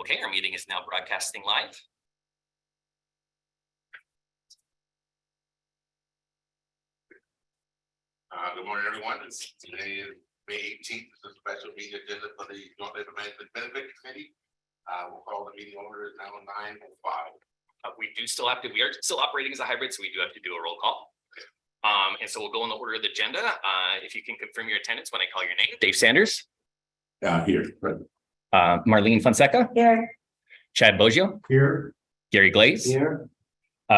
Okay, our meeting is now broadcasting live. Good morning, everyone. Today is May 18th. This is a special meeting agenda for the Joint Labor Management Benefit Committee. We'll call the meeting order is now 9:05. We are still operating as a hybrid, so we do have to do a roll call. And so we'll go in the order of the agenda. If you can confirm your attendance when I call your name. Dave Sanders. Here. Present. Marlene Fonseca. Here. Chad Boggio. Here. Gary Glaze. Here.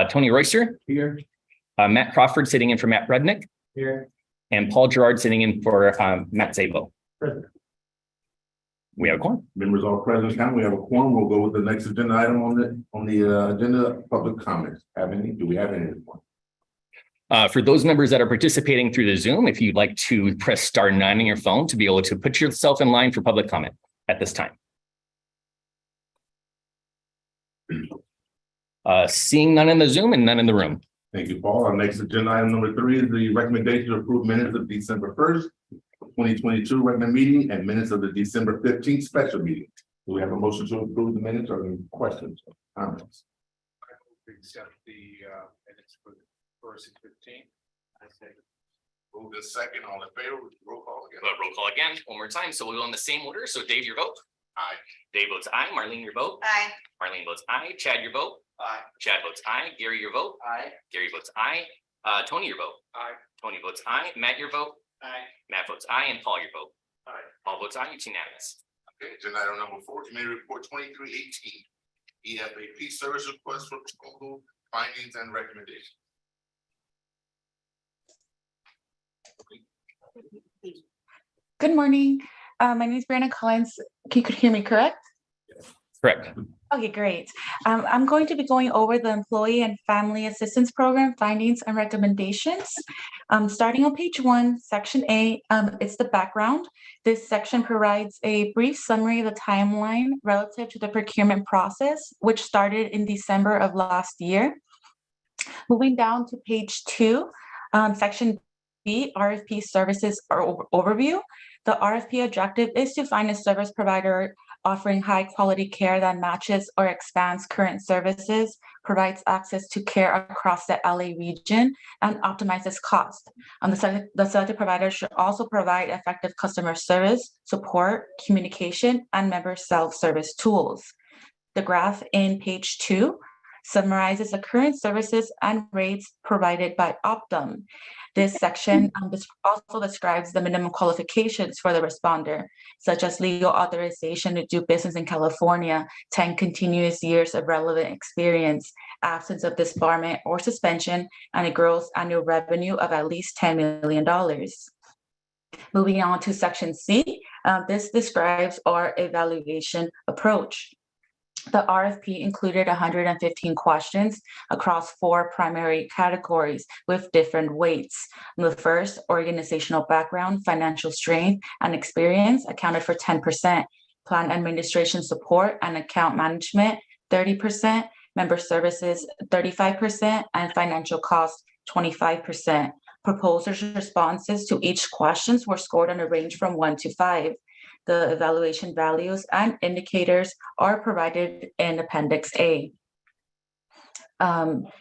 Tony Royster. Here. Matt Crawford sitting in for Matt Rudnick. Here. And Paul Gerard sitting in for Matt Szabo. Present. We have a quorum. Members all present. Count. We have a quorum. We'll go with the next agenda item on the agenda. Public comments. Do we have any? For those members that are participating through the Zoom, if you'd like to press star 9 on your phone to be able to put yourself in line for public comment at this time. Seeing none in the Zoom and none in the room. Thank you, Paul. Our next agenda item number 3 is the recommendation to approve minutes of December 1st, 2022 regular meeting and minutes of the December 15th special meeting. Do we have a motion to approve the minutes or any questions or comments? I accept the minutes for the 1st and 15th. I say. Move the second, all in favor, roll call again. Roll call again, one more time. So we'll go in the same order. So Dave, your vote. Aye. Dave votes aye. Marlene, your vote. Aye. Marlene votes aye. Chad, your vote. Aye. Chad votes aye. Gary, your vote. Aye. Gary votes aye. Tony, your vote. Aye. Tony votes aye. Matt, your vote. Aye. Matt votes aye. And Paul, your vote. Aye. Paul votes aye. It's unanimous. Okay, agenda item number 4, committee report 2318. EFAP service request for proposal, findings and recommendations. Good morning. My name is Brianna Collins. You could hear me, correct? Correct. Okay, great. I'm going to be going over the Employee and Family Assistance Program findings and recommendations. Starting on page 1, section A, it's the background. This section provides a brief summary of the timeline relative to the procurement process, which started in December of last year. Moving down to page 2, section B, RFP services overview. The RFP objective is to find a service provider offering high quality care that matches or expands current services, provides access to care across the LA region, and optimizes cost. The selected provider should also provide effective customer service, support, communication, and member self-service tools. The graph in page 2 summarizes the current services and rates provided by Optum. This section also describes the minimum qualifications for the responder, such as legal authorization to do business in California, 10 continuous years of relevant experience, absence of disbarment or suspension, and a gross annual revenue of at least $10 million. Moving on to section C, this describes our evaluation approach. The RFP included 115 questions across 4 primary categories with different weights. The first, organizational background, financial strength, and experience accounted for 10%, plan administration support and account management, 30%, member services, 35%, and financial cost, 25%. Proposers' responses to each questions were scored on a range from 1 to 5. The evaluation values and indicators are provided in Appendix A.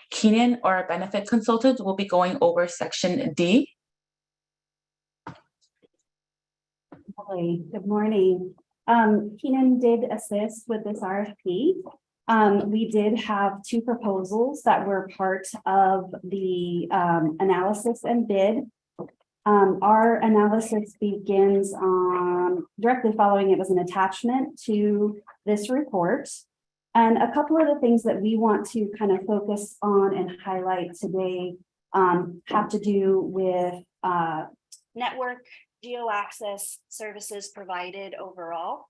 Keenan, our benefit consultant, will be going over section D. Hi, good morning. Keenan did assist with this RFP. We did have 2 proposals that were part of the analysis and bid. Our analysis begins on directly following it as an attachment to this report. And a couple of the things that we want to kind of focus on and highlight today have to do with network geo access services provided overall.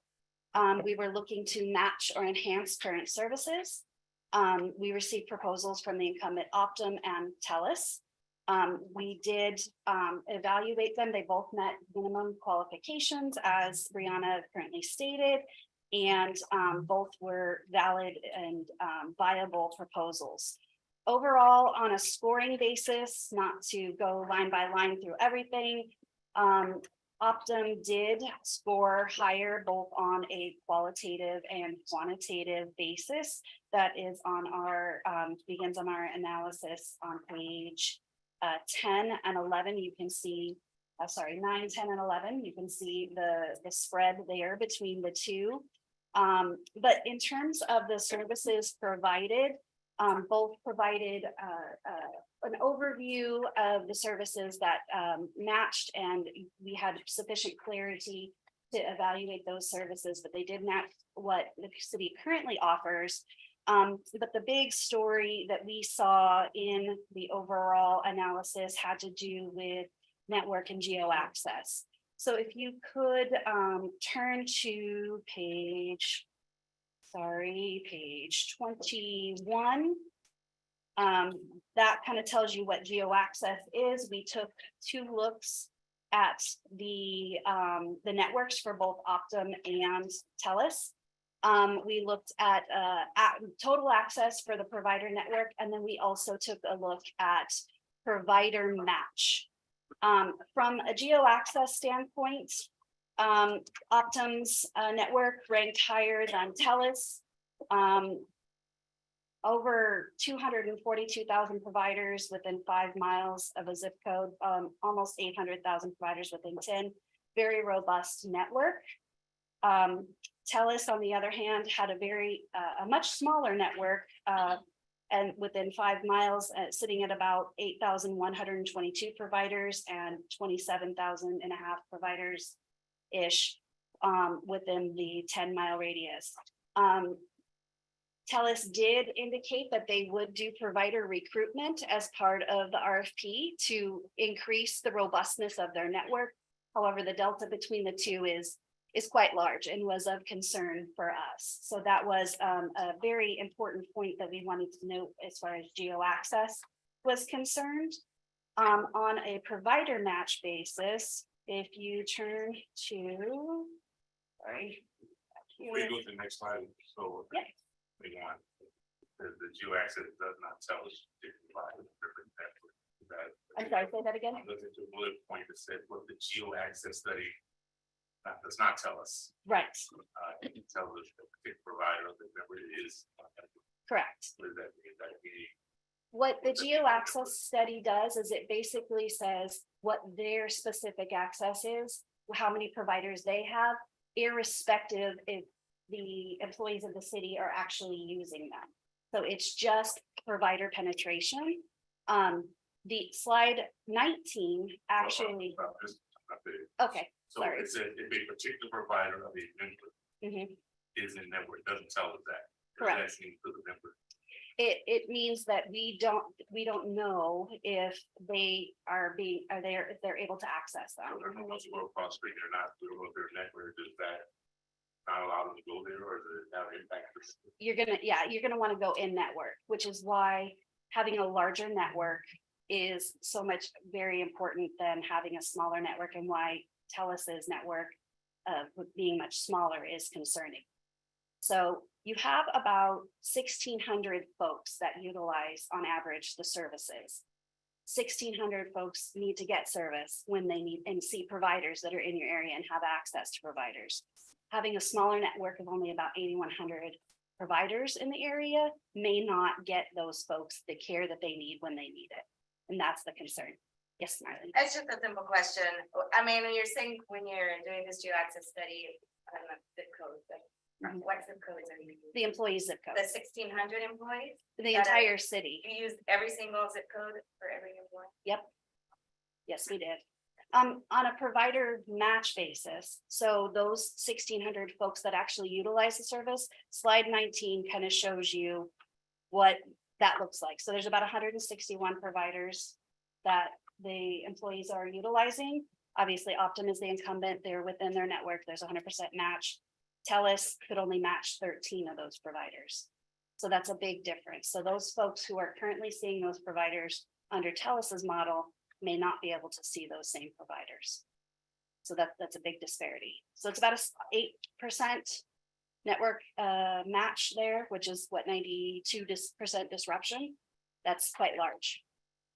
We were looking to match or enhance current services. We received proposals from the incumbent Optum and TELUS. We did evaluate them. They both met minimum qualifications, as Brianna currently stated, and both were valid and viable proposals. Overall, on a scoring basis, not to go line by line through everything, Optum did score higher both on a qualitative and quantitative basis. That is on our, begins on our analysis on page 10 and 11. You can see, sorry, 9, 10, and 11. You can see the spread there between the two. But in terms of the services provided, both provided an overview of the services that matched, and we had sufficient clarity to evaluate those services, but they did not what the city currently offers. But the big story that we saw in the overall analysis had to do with network and geo access. So if you could turn to page 21. That kind of tells you what geo access is. We took 2 looks at the networks for both Optum and TELUS. We looked at total access for the provider network, and then we also took a look at provider match. From a geo access standpoint, Optum's network ranked higher than TELUS. Over 242,000 providers within 5 miles of a zip code, almost 800,000 providers within 10, very robust network. TELUS, on the other hand, had a much smaller network, and within 5 miles, sitting at about 8,122 providers and 27,000 and a half providers-ish within the 10-mile radius. TELUS did indicate that they would do provider recruitment as part of the RFP to increase the robustness of their network. However, the delta between the two is quite large and was of concern for us. So that was a very important point that we wanted to note as far as geo access was concerned. On a provider match basis, if you turn to, sorry. We go to the next slide. So Yeah. we want the geo access does not tell us to provide a different network. I'm sorry, say that again. I'm looking to a bullet point that said what the geo access study does not tell us. Right, It can tell us the particular provider of the network is. correct. What does that mean? That mean What the geo access study does is it basically says what their specific access is, how many providers they have, irrespective if the employees of the city are actually using them. So it's just provider penetration. The slide 19 actually, okay, So sorry. it said if a particular provider of a network Mhm. is in network, doesn't tell us that. Correct. That's into the network. It means that we don't know if if they're able to access So them. there's no much work across the street or not, we don't know if their network is that not allow them to go there, or does it have impact? You're gonna want to go in network, which is why having a larger network is so much very important than having a smaller network, and why TELUS's network with being much smaller is concerning. So you have about 1,600 folks that utilize on average the services. 1,600 folks need to get service when they need and see providers that are in your area and have access to providers. Having a smaller network of only about 8,100 providers in the area may not get those folks the care that they need when they need it. And that's the concern. Yes, Marlene. It's just a simple question. I mean, when you're saying, when you're doing this geo access study, I don't know, zip codes, but what zip codes are you using? The employee zip code, The 1,600 employees? the that are- entire city. You use every single zip code for every employee? Yep. Yes, we did. On a provider match basis, so those 1,600 folks that actually utilize the service, slide 19 kind of shows you what that looks like. So there's about 161 providers that the employees are utilizing. Obviously, Optum is the incumbent, they're within their network, there's 100% match. TELUS could only match 13 of those providers. So that's a big difference. So those folks who are currently seeing those providers under TELUS's model may not be able to see those same providers. So that's a big disparity. So it's about a 8% network match there, which is what 92% disruption. That's quite large.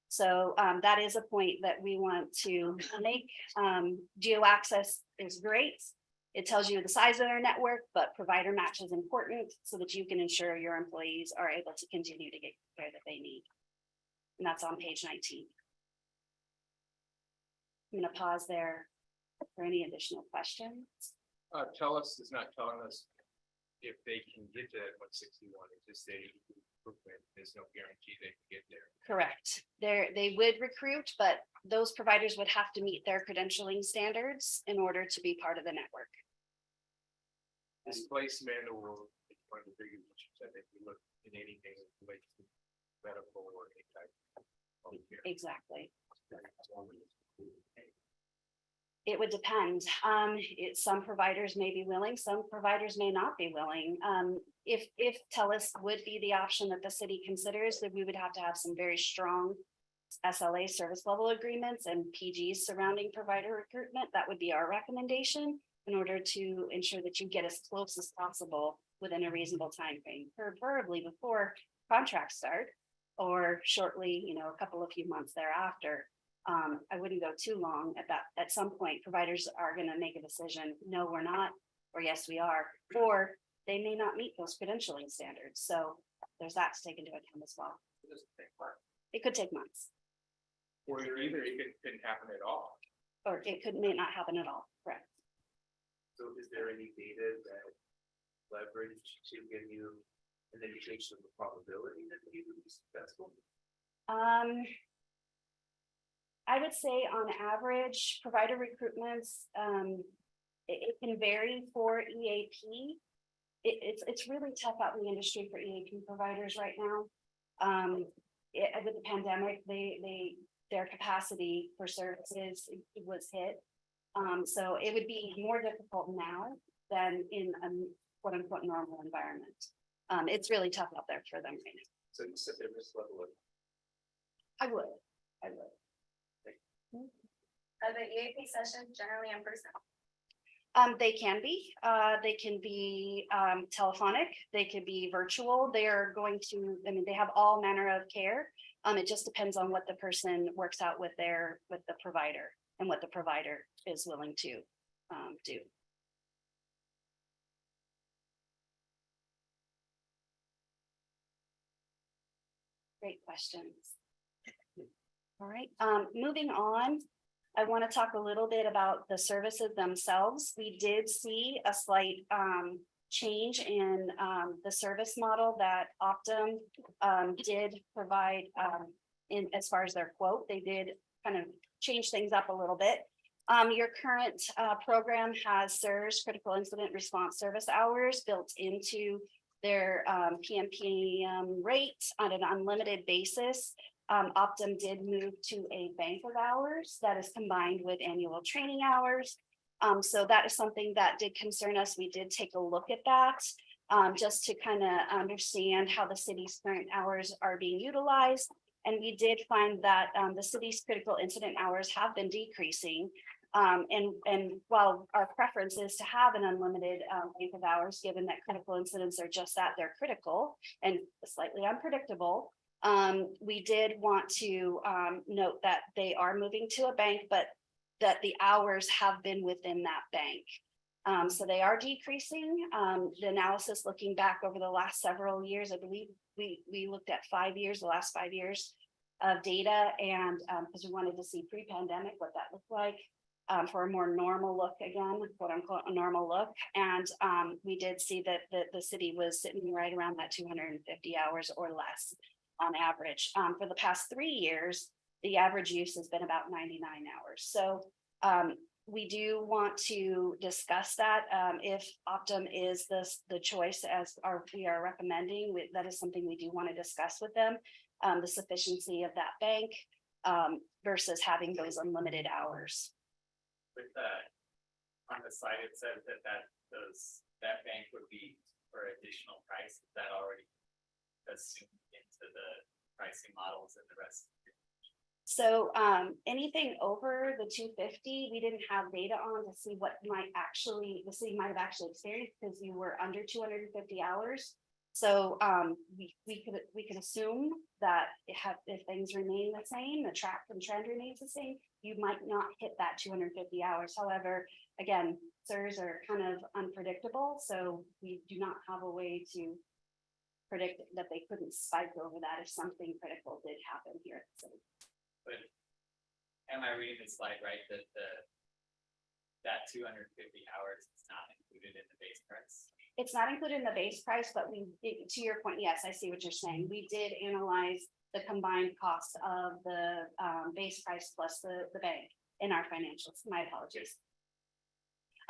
So that is a point that we want to make. Geo access is great. It tells you the size of their network, but provider match is important so that you can ensure your employees are able to continue to get the care that they need. And that's on page 19. I'm gonna pause there for any additional questions. TELUS is not telling us if they can get to that 161, it's just there's no guarantee they can get there. Correct. They would recruit, but those providers would have to meet their credentialing standards in order to be part of the network. Displacement or one of the biggest issues, I think we look in anything related to medical or any type of care. Exactly. It would depend. Some providers may be willing, some providers may not be willing. If TELUS would be the option that the city considers, then we would have to have some very strong SLA service level agreements and PGs surrounding provider recruitment. That would be our recommendation in order to ensure that you get as close as possible within a reasonable time frame, preferably before contracts start or shortly, a couple of few months thereafter. I wouldn't go too long at that. At some point, providers are going to make a decision. No, we're not, or yes, we are, or they may not meet those credentialing standards. So there's that to take into account as well. It could take months, Or either it couldn't happen at all. or it may not happen at all. Correct. So is there any data that leverage to give you an indication of the probability that you would be successful? I would say on average, provider recruitments, it can vary for EAP. It's really tough out in the industry for EAP providers right now. With the pandemic, their capacity for services was hit. So it would be more difficult now than in a quote unquote normal environment. It's really tough out there for them right now. So you said there was level of. I would. Are the EAP sessions generally in person? They can be telephonic, they could be virtual. They're going to, they have all manner of care. It just depends on what the person works out with the provider and what the provider is willing to do. Great questions. All right, moving on. I want to talk a little bit about the services themselves. We did see a slight change in the service model that Optum did provide in as far as their quote. They did kind of change things up a little bit. Your current program has CERS, critical incident response service hours, built into their PMPM rate on an unlimited basis. Optum did move to a bank of hours that is combined with annual training hours. So that is something that did concern us. We did take a look at that just to kind of understand how the city's current hours are being utilized. And we did find that the city's critical incident hours have been decreasing. And while our preference is to have an unlimited bank of hours, given that critical incidents are just that, they're critical and slightly unpredictable. We did want to note that they are moving to a bank, but that the hours have been within that bank. So they are decreasing. The analysis looking back over the last several years, I believe we looked at 5 years, the last 5 years of data, and because we wanted to see pre-pandemic what that looked like for a more normal look again, quote unquote, a normal look. And we did see that the city was sitting right around that 250 hours or less on average. For the past 3 years, the average use has been about 99 hours. So we do want to discuss that. If Optum is the choice as we are recommending, that is something we do want to discuss with them. The sufficiency of that bank versus having those unlimited hours. With that, on the site, it says that bank would be for additional price. Is that already assumed into the pricing models and the rest? So anything over the 250, we didn't have data on to see what the city might have actually experienced because you were under 250 hours. So we can assume that if things remain the same, the track and trend remains the same, you might not hit that 250 hours. However, again, CERS are kind of unpredictable, so we do not have a way to predict that they couldn't spike over that if something critical did happen here at the city. But am I reading the slide right, that that 250 hours is not included in the base price? It's not included in the base price, but to your point, yes, I see what you're saying. We did analyze the combined cost of the base price plus the bank in our financials. My apologies.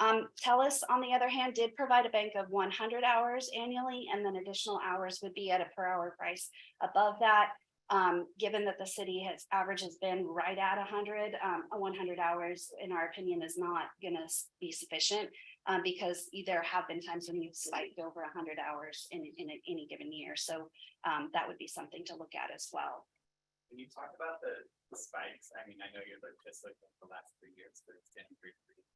TELUS, on the other hand, did provide a bank of 100 hours annually, and then additional hours would be at a per hour price above that. Given that the city average has been right at 100 hours, in our opinion, is not going to be sufficient. Because there have been times when you've spiked over 100 hours in any given year. So that would be something to look at as well. When you talk about the spikes, I mean, I know you're just looking at the last 3 years, but it's been 3 years.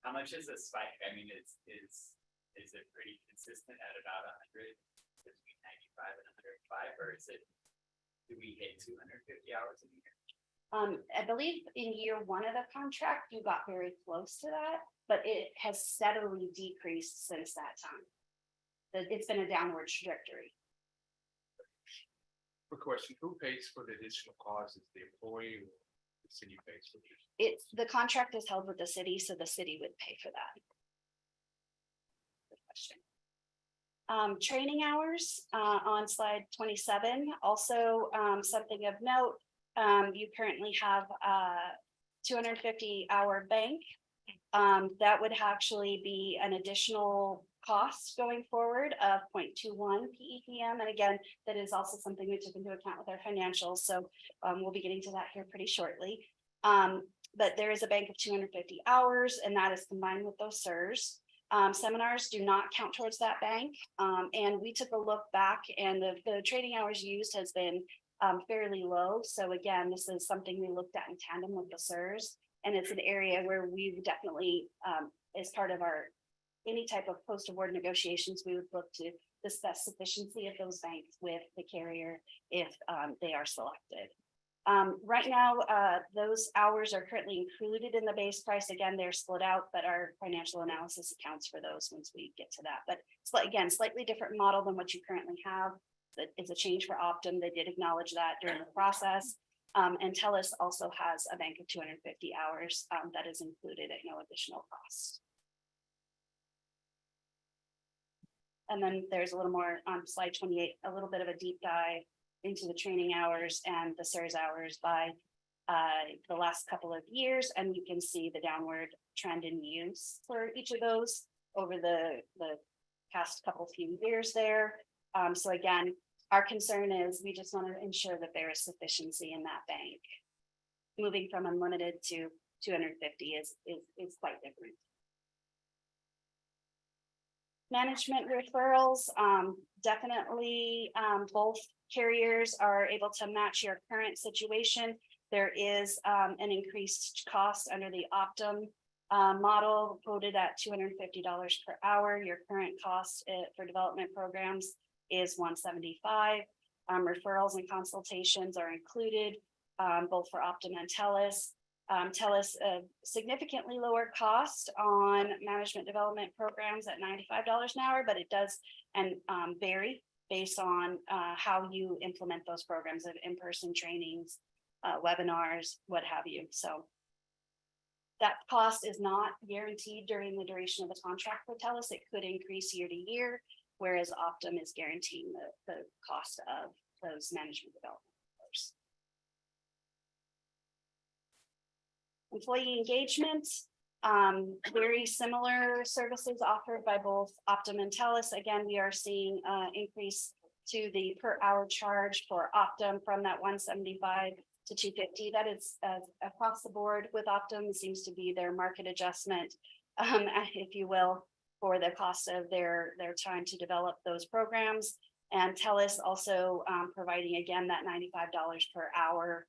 How much is a spike? I mean, is it pretty consistent at about 100, between 95 and 105, or do we hit 250 hours a year? I believe in year 1 of the contract, you got very close to that, but it has steadily decreased since that time. It's been a downward trajectory. Quick question, who pays for the additional costs? Is the employee or the city pays for this? The contract is held with the city, so the city would pay for that. Good question. Training hours on slide 27, also something of note. You currently have a 250-hour bank. That would actually be an additional cost going forward of 0.21 PEPM. And again, that is also something we took into account with our financials. So we'll be getting to that here pretty shortly. But there is a bank of 250 hours, and that is combined with those CERS. Seminars do not count towards that bank. And we took a look back, and the training hours used has been fairly low. So again, this is something we looked at in tandem with the CERS, and it's an area where we definitely, as part of our any type of post-award negotiations, we would look to discuss sufficiency of those banks with the carrier if they are selected. Right now, those hours are currently included in the base price. Again, they're split out, but our financial analysis accounts for those once we get to that. But again, slightly different model than what you currently have. That is a change for Optum. They did acknowledge that during the process. And TELUS also has a bank of 250 hours that is included at no additional cost. And then there's a little more on slide 28, a little bit of a deep dive into the training hours and the CERS hours by the last couple of years. And you can see the downward trend in use for each of those over the past few years there. So again, our concern is we just want to ensure that there is sufficiency in that bank. Moving from unlimited to 250 is quite different. Management referrals, definitely both carriers are able to match your current situation. There is an increased cost under the Optum model quoted at $250 per hour. Your current cost for development programs is $175. Referrals and consultations are included both for Optum and TELUS. TELUS a significantly lower cost on management development programs at $95 an hour, but it does vary based on how you implement those programs of in-person trainings, webinars, what have you. So that cost is not guaranteed during the duration of the contract for TELUS. It could increase year to year, whereas Optum is guaranteeing the cost of those management development. Employee engagement, very similar services offered by both Optum and TELUS. Again, we are seeing increase to the per hour charge for Optum from that 175 to 250. That is across the board with Optum. It seems to be their market adjustment, if you will, for the cost of their time to develop those programs. And TELUS also providing, again, that $95 per hour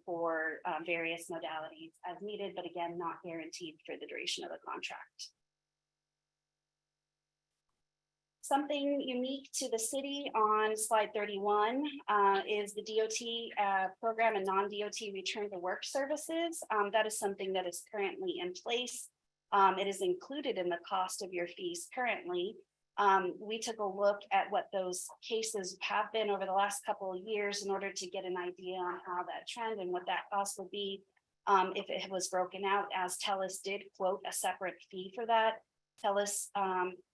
for various modalities as needed, but again, not guaranteed for the duration of the contract. Something unique to the city on slide 31 is the DOT program and non-DOT return to work services. That is something that is currently in place. It is included in the cost of your fees currently. We took a look at what those cases have been over the last couple of years in order to get an idea on how that trend and what that cost would be if it was broken out, as TELUS did quote a separate fee for that. TELUS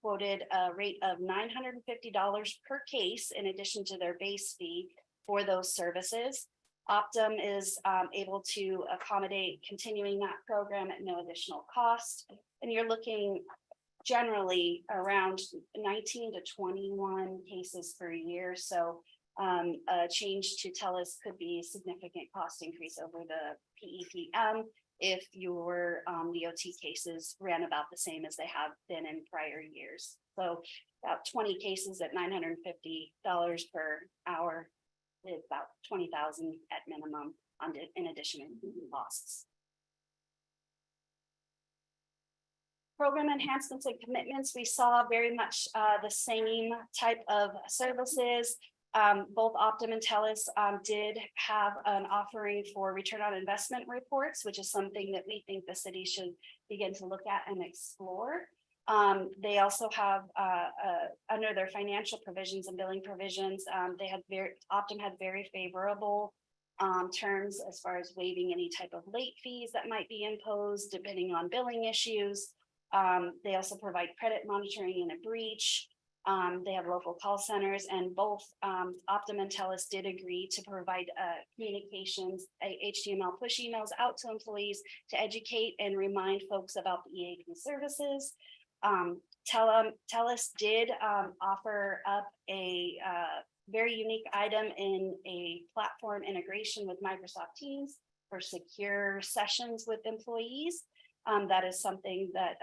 quoted a rate of $950 per case in addition to their base fee for those services. Optum is able to accommodate continuing that program at no additional cost. And you're looking generally around 19 to 21 cases per year. So a change to TELUS could be a significant cost increase over the PEPM if your DOT cases ran about the same as they have been in prior years. So about 20 cases at $950 per hour is about 20,000 at minimum in addition to costs. Program enhancements and commitments, we saw very much the same type of services. Both Optum and TELUS did have an offering for return on investment reports, which is something that we think the city should begin to look at and explore. They also have under their financial provisions and billing provisions, Optum had very favorable terms as far as waiving any type of late fees that might be imposed depending on billing issues. They also provide credit monitoring in a breach. They have local call centers, and both Optum and TELUS did agree to provide communications, HTML push emails out to employees to educate and remind folks about the EAP services. TELUS did offer up a very unique item in a platform integration with Microsoft Teams for secure sessions with employees. That is something that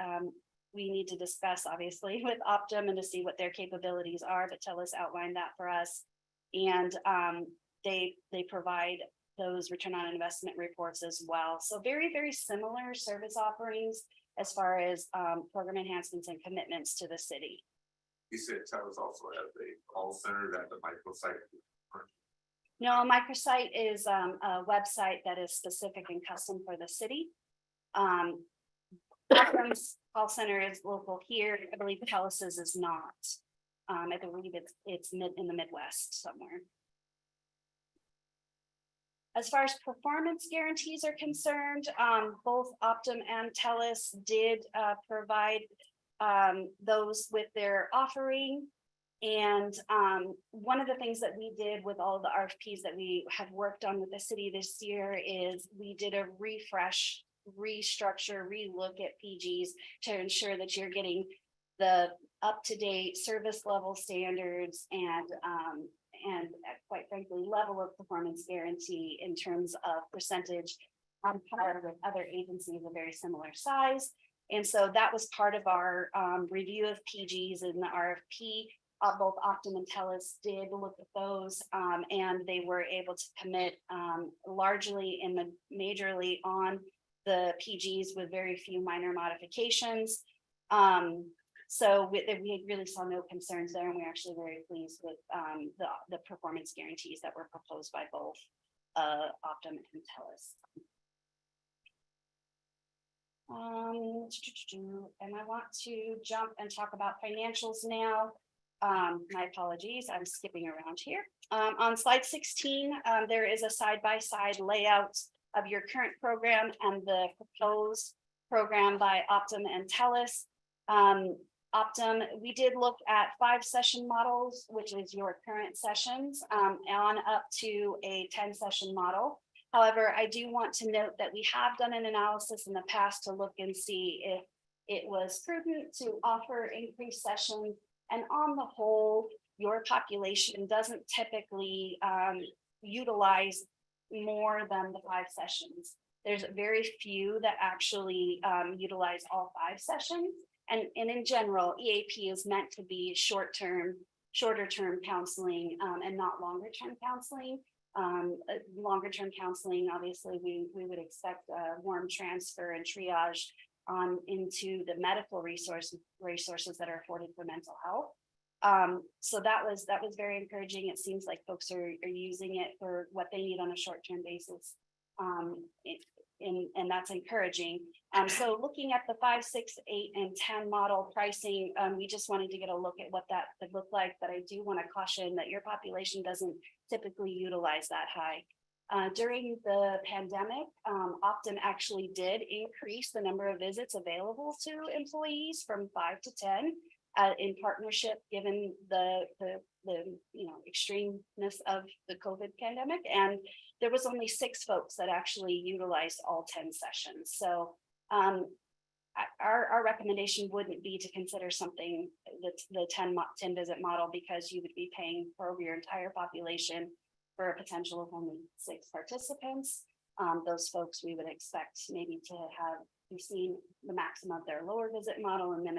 we need to discuss, obviously, with Optum and to see what their capabilities are, but TELUS outlined that for us. And they provide those return on investment reports as well. So very, very similar service offerings as far as program enhancements and commitments to the city. You said TELUS also has a call center that the microsite. No, microsite is a website that is specific and custom for the city. Optum's call center is local here. I believe TELUS's is not. I believe it's in the Midwest somewhere. As far as performance guarantees are concerned, both Optum and TELUS did provide those with their offering. And one of the things that we did with all the RFPs that we have worked on with the city this year is we did a refresh, restructure, relook at PGs to ensure that you're getting the up-to-date service level standards and quite frankly, level of performance guarantee in terms of percentage on par with other agencies of very similar size. And so that was part of our review of PGs in the RFP. Both Optum and TELUS did look at those and they were able to commit largely and majorly on the PGs with very few minor modifications. So we really saw no concerns there, and we're actually very pleased with the performance guarantees that were proposed by both Optum and TELUS. And I want to jump and talk about financials now. My apologies, I'm skipping around here. On slide 16, there is a side-by-side layout of your current program and the proposed program by Optum and TELUS. Optum, we did look at 5 session models, which is your current sessions, on up to a 10 session model. However, I do want to note that we have done an analysis in the past to look and see if it was prudent to offer increased sessions. And on the whole, your population doesn't typically utilize more than the 5 sessions. There's very few that actually utilize all 5 sessions. And in general, EAP is meant to be shorter term counseling and not longer term counseling. Longer term counseling, obviously, we would expect a warm transfer and triage into the medical resources that are afforded for mental health. So that was very encouraging. It seems like folks are using it for what they need on a short-term basis. And that's encouraging. So looking at the 5, 6, 8, and 10 model pricing, we just wanted to get a look at what that could look like, but I do want to caution that your population doesn't typically utilize that high. During the pandemic, Optum actually did increase the number of visits available to employees from 5 to 10 in partnership, given the extremeness of the COVID pandemic. And there was only 6 folks that actually utilized all 10 sessions. So our recommendation wouldn't be to consider something that's the 10 visit model, because you would be paying for your entire population for a potential of only 6 participants. Those folks we would expect maybe to have seen the maximum of their lower visit model, and then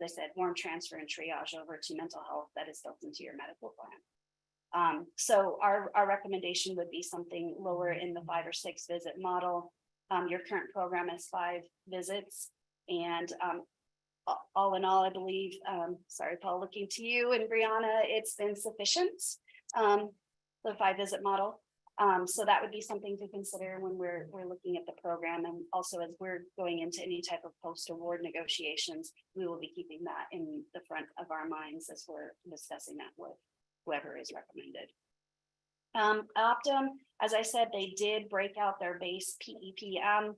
they said warm transfer and triage over to mental health that is built into your medical plan. So our recommendation would be something lower in the 5 or 6 visit model. Your current program is 5 visits, and all in all, I believe, sorry, Paul, looking to you and Brianna, it's been sufficient. The 5 visit model. So that would be something to consider when we're looking at the program, and also as we're going into any type of post-award negotiations, we will be keeping that in the front of our minds as we're discussing that with whoever is recommended. Optum, as I said, they did break out their base PEPM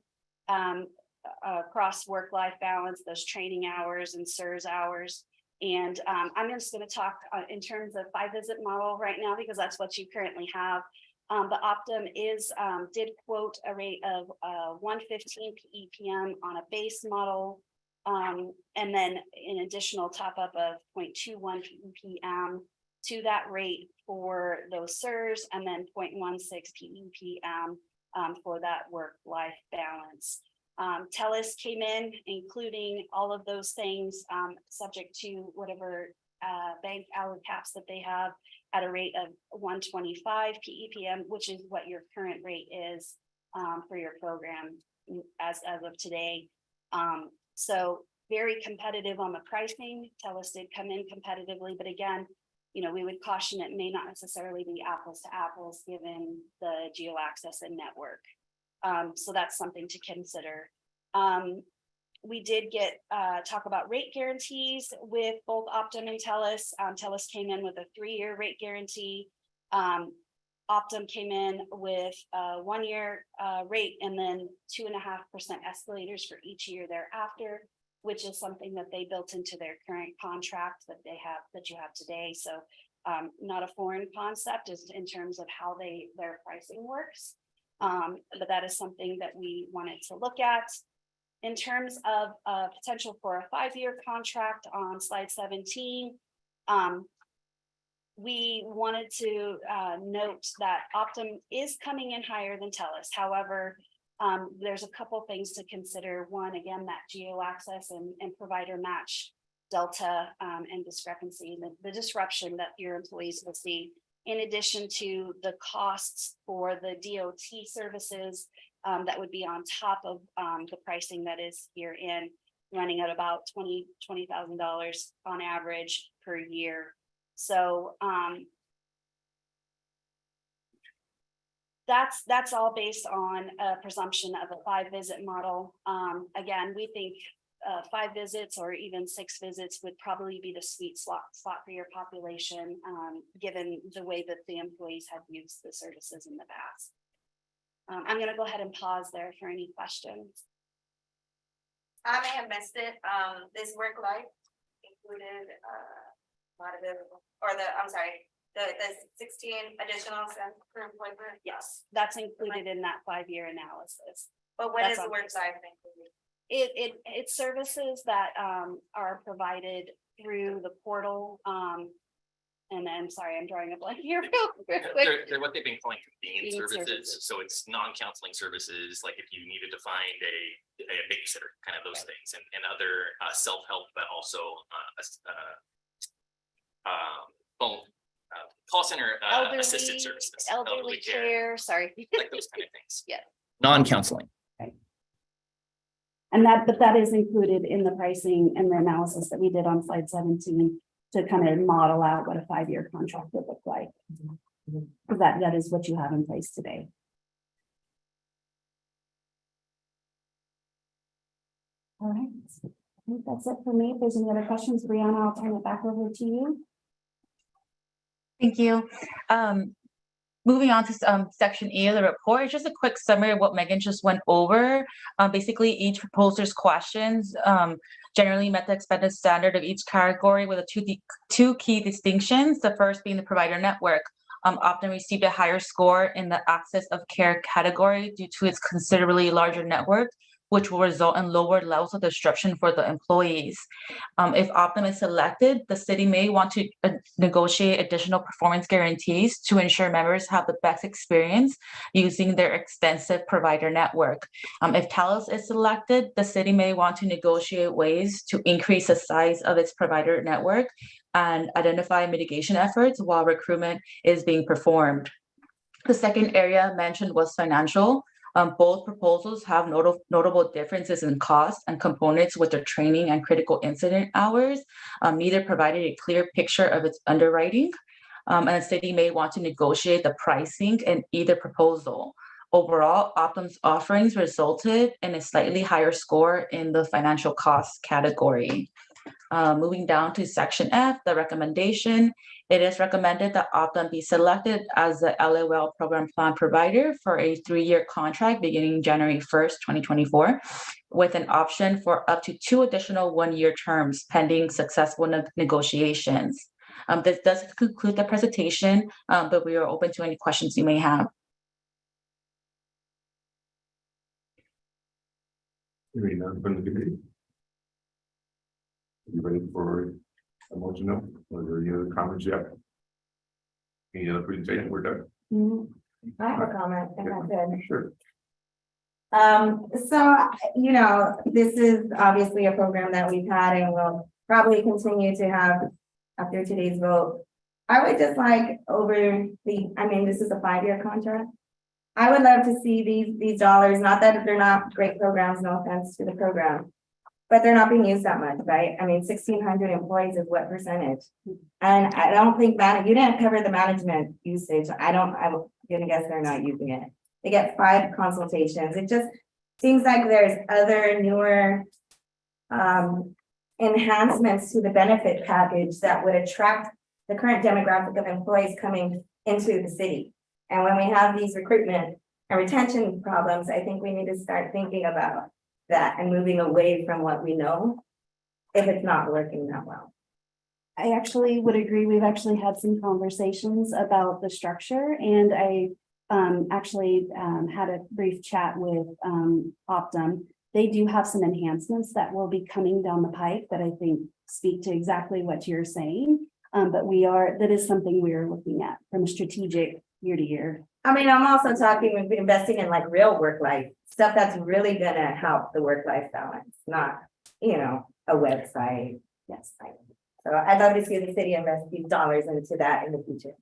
across work-life balance, those training hours and SIRS hours. And I'm just going to talk in terms of 5 visit model right now, because that's what you currently have. But Optum did quote a rate of 115 PEPM on a base model, and then an additional top up of 0.21 PEPM to that rate for those SIRS, and then 0.16 PEPM for that work-life balance. TELUS came in, including all of those things, subject to whatever bank hour caps that they have, at a rate of 125 PEPM, which is what your current rate is for your program as of today. So very competitive on the pricing. TELUS did come in competitively, but again, we would caution it may not necessarily be apples to apples given the geo access and network. So that's something to consider. We did get talk about rate guarantees with both Optum and TELUS. TELUS came in with a 3-year rate guarantee. Optum came in with a 1-year rate, and then 2.5% escalators for each year thereafter, which is something that they built into their current contract that you have today. So not a foreign concept is in terms of how their pricing works. But that is something that we wanted to look at. In terms of potential for a 5-year contract on slide 17, we wanted to note that Optum is coming in higher than TELUS. However, there's a couple things to consider. One, again, that geo access and provider match delta and discrepancy, the disruption that your employees will see, in addition to the costs for the DOT services that would be on top of the pricing that is here in, running at about $20,000 on average per year. So that's all based on a presumption of a 5 visit model. Again, we think 5 visits or even 6 visits would probably be the sweet spot for your population, given the way that the employees have used the services in the past. I'm going to go ahead and pause there for any questions. I may have missed it. This work life included a lot of it, or the 16 additional cents per employment. Yes, that's included in that 5-year analysis. But what is the work life included? It's services that are provided through the portal. And I'm sorry, I'm drawing a blank here real quick. They're what they've been calling convenience services. So it's non-counseling services, like if you needed to find a babysitter, kind of those things, and other self-help, but also phone call center assisted services, elderly care, sorry. like those kind of things. Yeah. Non-counseling. And that is included in the pricing and the analysis that we did on slide 17. to kind of model out what a 5-year contract would look like. Because that is what you have in place today. All right, I think that's it for me. If there's any other questions, Brianna, I'll turn it back over to you. Thank you. Moving on to section E of the report, it's just a quick summary of what Megan just went over. Basically, each proposer's questions generally met the expected standard of each category with two key distinctions. The first being the provider network. Optum received a higher score in the access of care category due to its considerably larger network, which will result in lower levels of disruption for the employees. If Optum is selected, the city may want to negotiate additional performance guarantees to ensure members have the best experience using their extensive provider network. If Talos is selected, the city may want to negotiate ways to increase the size of its provider network and identify mitigation efforts while recruitment is being performed. The second area mentioned was financial. Both proposals have notable differences in cost and components with their training and critical incident hours. Neither provided a clear picture of its underwriting, and the city may want to negotiate the pricing in either proposal. Overall, Optum's offerings resulted in a slightly higher score in the financial cost category. Moving down to section F, the recommendation, it is recommended that Optum be selected as the LAWell program plan provider for a 3-year contract beginning January 1st, 2024, with an option for up to 2 additional 1-year terms pending successful negotiations. This does conclude the presentation, but we are open to any questions you may have. Hearing none from the committee. You ready for a motion now? Or are there any other comments yet? Any other presentation? We're done. I have a comment, if I could. Sure. So, you know, this is obviously a program that we've had and will probably continue to have after today's vote. I would just like this is a 5-year contract. I would love to see these dollars, not that they're not great programs, no offense to the program, but they're not being used that much, right? 1,600 employees is what percentage? And I don't think that you didn't cover the management usage. I'm gonna guess they're not using it. They get 5 consultations. It just seems like there's other newer enhancements to the benefit package that would attract the current demographic of employees coming into the city. And when we have these recruitment and retention problems, I think we need to start thinking about that and moving away from what we know if it's not working that well. I actually would agree. We've actually had some conversations about the structure, and I actually had a brief chat with Optum. They do have some enhancements that will be coming down the pipe that I think speak to exactly what you're saying. But that is something we are looking at from a strategic year to year. I'm also talking with investing in like real work life stuff that's really gonna help the work life balance, not, a website. Yes. So I'd love to see the city invest these dollars into that in the future.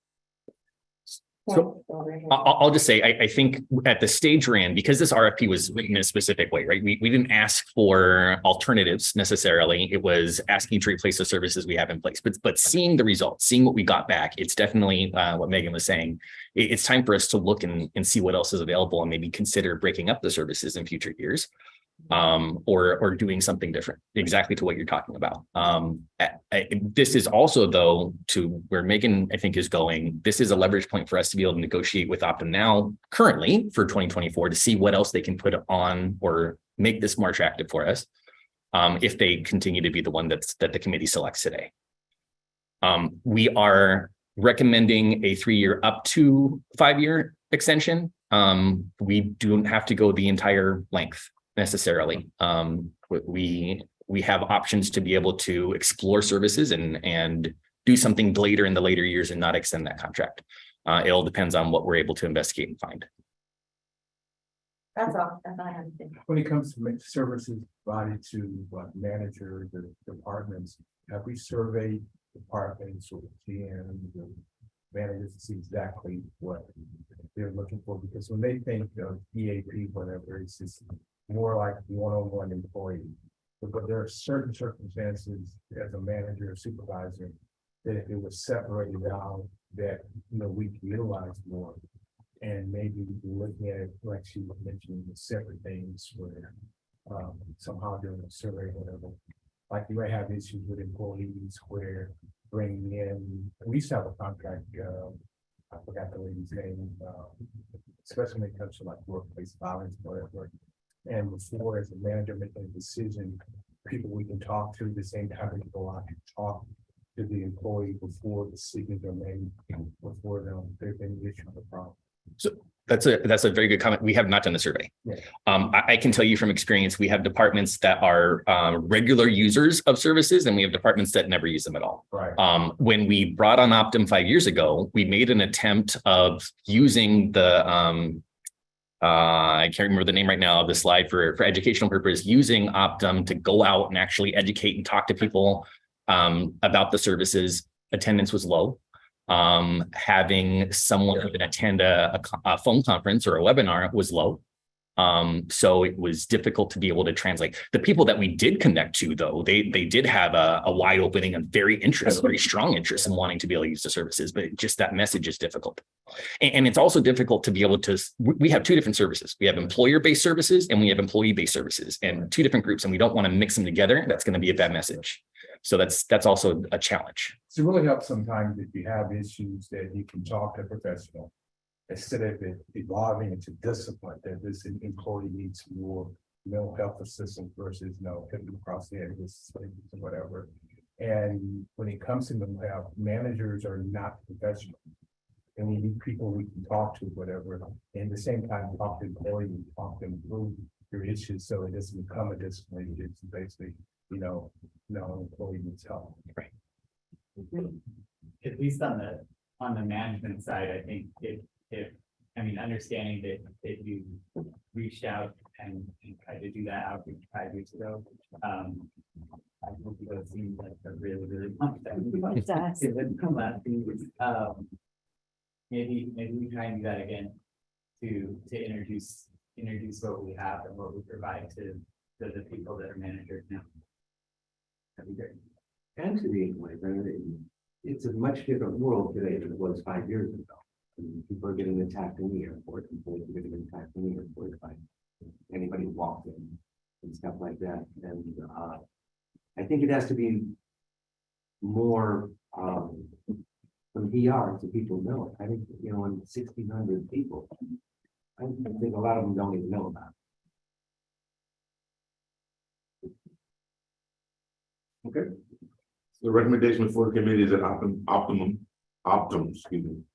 So I'll just say, I think at the stage we're in, because this RFP was written in a specific way, right? We didn't ask for alternatives necessarily. It was asking to replace the services we have in place, but seeing the results, seeing what we got back, it's definitely what Megan was saying. It's time for us to look and see what else is available and maybe consider breaking up the services in future years. Or doing something different, exactly to what you're talking about. This is also, though, to where Megan, I think, is going. This is a leverage point for us to be able to negotiate with Optum now, currently for 2024, to see what else they can put on or make this more attractive for us, if they continue to be the one that the committee selects today. We are recommending a 3-year up to 5-year extension. We don't have to go the entire length necessarily. We have options to be able to explore services and do something later in the later years and not extend that contract. It all depends on what we're able to investigate and find. That's all I have to say. When it comes to services provided to managers, the departments, have we surveyed departments or GMs or managers to see exactly what they're looking for? Because when they think of EAP, whatever, it's just more like one-on-one employee. But there are certain circumstances as a manager or supervisor that if it was separated out, that, you know, we can utilize more. And maybe looking at it, like she was mentioning, the separate things where somehow during a survey, or whatever, like you might have issues with employees where bringing in, we used to have a contract, I forgot the lady's name, especially when it comes to like workplace violence, whatever. And before, as a manager making a decision, people we can talk to, the same time we go out and talk to the employee before the decisions are made, before there's any issue or problem. So that's a very good comment. We have not done the survey. Yeah. I can tell you from experience, we have departments that are regular users of services, and we have departments that never use them at all. Right. When we brought on Optum 5 years ago, we made an attempt of using the I can't remember the name right now of the slide for educational purpose, using Optum to go out and actually educate and talk to people about the services. Attendance was low. Having someone attend a phone conference or a webinar was low. So it was difficult to be able to translate. The people that we did connect to, though, they did have a wide opening and very strong interest in wanting to be able to use the services, but just that message is difficult. And it's also difficult to be able to, we have two different services. We have employer-based services and we have employee-based services, and two different groups, and we don't want to mix them together. That's going to be a bad message. So that's also a challenge. So it really helps sometimes if you have issues that you can talk to a professional instead of it evolving into discipline, that this employee needs more mental health assistance versus hitting across the head with or whatever. And when it comes to mental health, managers are not professional. And we need people we can talk to, whatever, and at the same time talk to employees, talk them through your issues so it doesn't become a discipline. It's basically, employee needs help. Right. At least on the management side, I think understanding that you reached out and tried to do that outreach 5 years ago. I hope you guys seem like a really, really long time. It does. It wouldn't come last few years. Maybe we try and do that again to introduce what we have and what we provide to the people that are managers now. That'd be great. And to the employees, it's a much different world today than it was 5 years ago. People are getting attacked in the airport, employees are getting attacked in the airport by anybody who walks in and stuff like that. And I think it has to be more from PR so people know it. I think, in 1,600 people, I think a lot of them don't even know about it. Okay. The recommendation before the committee is that Optum,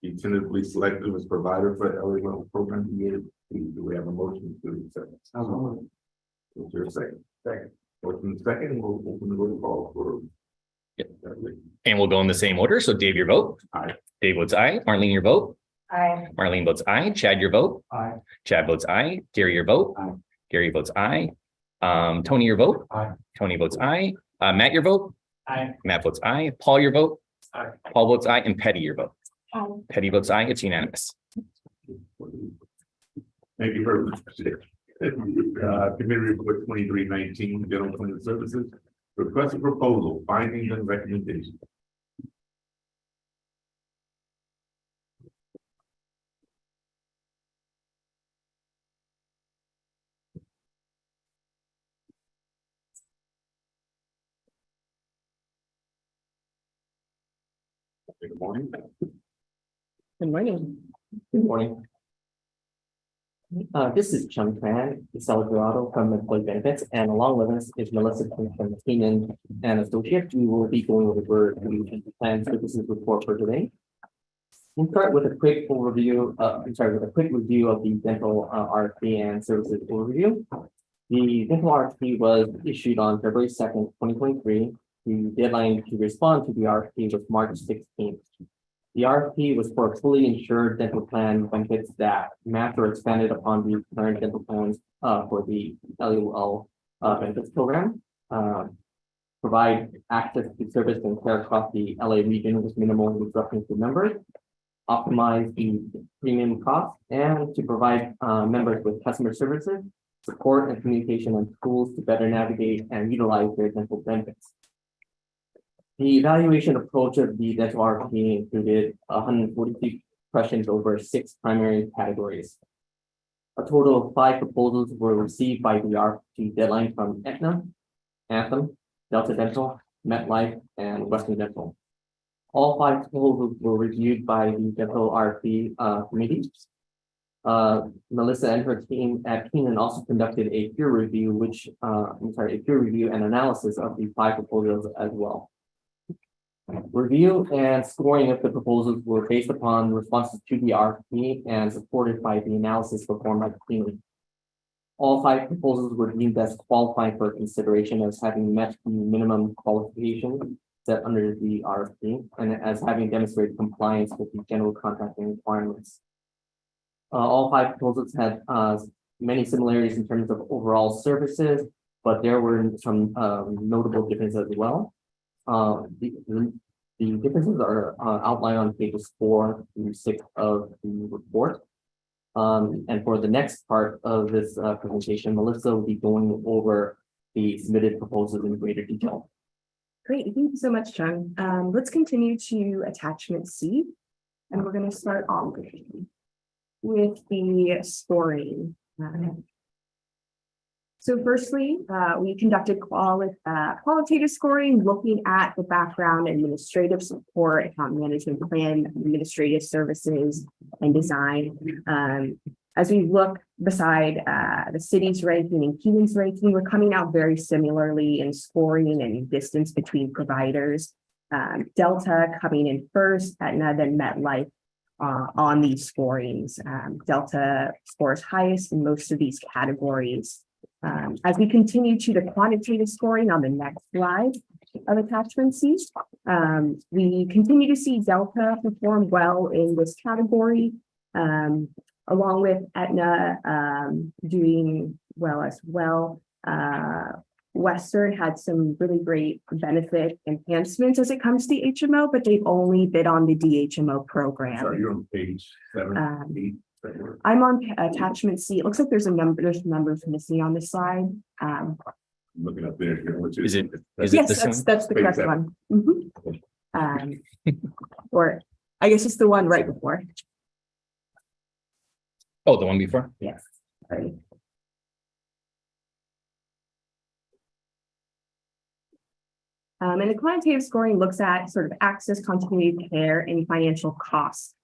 be tentatively selected as provider for LA level program. Do we have a motion to accept? Is there a second? Second. Motion second, and we'll open the roll call for. Yep. And we'll go in the same order. So Dave, your vote. Aye. Dave votes aye. Marlene, your vote. Aye. Marlene votes aye. Chad, your vote. Aye. Chad votes aye. Gary, your vote. Aye. Gary votes aye. Tony, your vote. Aye. Tony votes aye. Matt, your vote. Aye. Matt votes aye. Paul, your vote. Aye. Paul votes aye. And Petty, your vote. Aye. Petty votes aye. It's unanimous. Thank you very much. Committee report 2319, General Clinical Services, request a proposal, findings and recommendations. Good morning. Good morning. Good morning. This is Chung Tran, Isela Dorado from Employee Benefits, and along with us is Melissa from Keenan and Associates. We will be going over the plan services report for today. We'll start with a quick overview, with a quick review of the dental RFP and services overview. The dental RFP was issued on February 2nd, 2023. The deadline to respond to the RFP was March 16th. The RFP was for fully insured dental plan benefits that match or expanded upon the current dental plans for the LUL benefits program. Provide access to service and care across the LA region with minimal disruption to members. Optimize the premium cost and to provide members with customer services, support and communication and tools to better navigate and utilize their dental benefits. The evaluation approach of the dental RFP included 143 questions over 6 primary categories. A total of 5 proposals were received by the RFP deadline from Aetna, Anthem, Delta Dental, MetLife, and Western Dental. All 5 proposals were reviewed by the dental RFP committee. Melissa and her team at Keenan also conducted a peer review, a peer review and analysis of the 5 proposals as well. Review and scoring of the proposals were based upon responses to the RFP and supported by the analysis performed by Keenan. All 5 proposals were deemed as qualifying for consideration as having met the minimum qualifications set under the RFP and as having demonstrated compliance with the general contracting requirements. All 5 proposals had many similarities in terms of overall services, but there were some notable differences as well. The differences are outlined on pages 4 through 6 of the report. And for the next part of this presentation, Melissa will be going over the submitted proposals in greater detail. Great, thank you so much, Chung. Let's continue to attachment C, and we're going to start off with the scoring. So firstly, we conducted qualitative scoring, looking at the background, administrative support, account management plan, administrative services, and design. As we look beside the city's ranking and Keenan's ranking, we're coming out very similarly in scoring and distance between providers. Delta coming in first, Aetna, then MetLife on these scorings. Delta scores highest in most of these categories. As we continue to the quantitative scoring on the next slide of attachment C, we continue to see Delta perform well in this category, along with Aetna doing well as well. Western had some really great benefit enhancements as it comes to HMO, but they've only bid on the DHMO program. Sorry, you're on page 7, 8. I'm on attachment C. It looks like there's numbers missing on this slide. Looking up there, which Is it Yes, this one? that's the Page correct 7. one. Or I guess it's the one right before. Oh, the one before? Yes. Sorry. And the quantitative scoring looks at sort of access, continuity of care, and financial costs.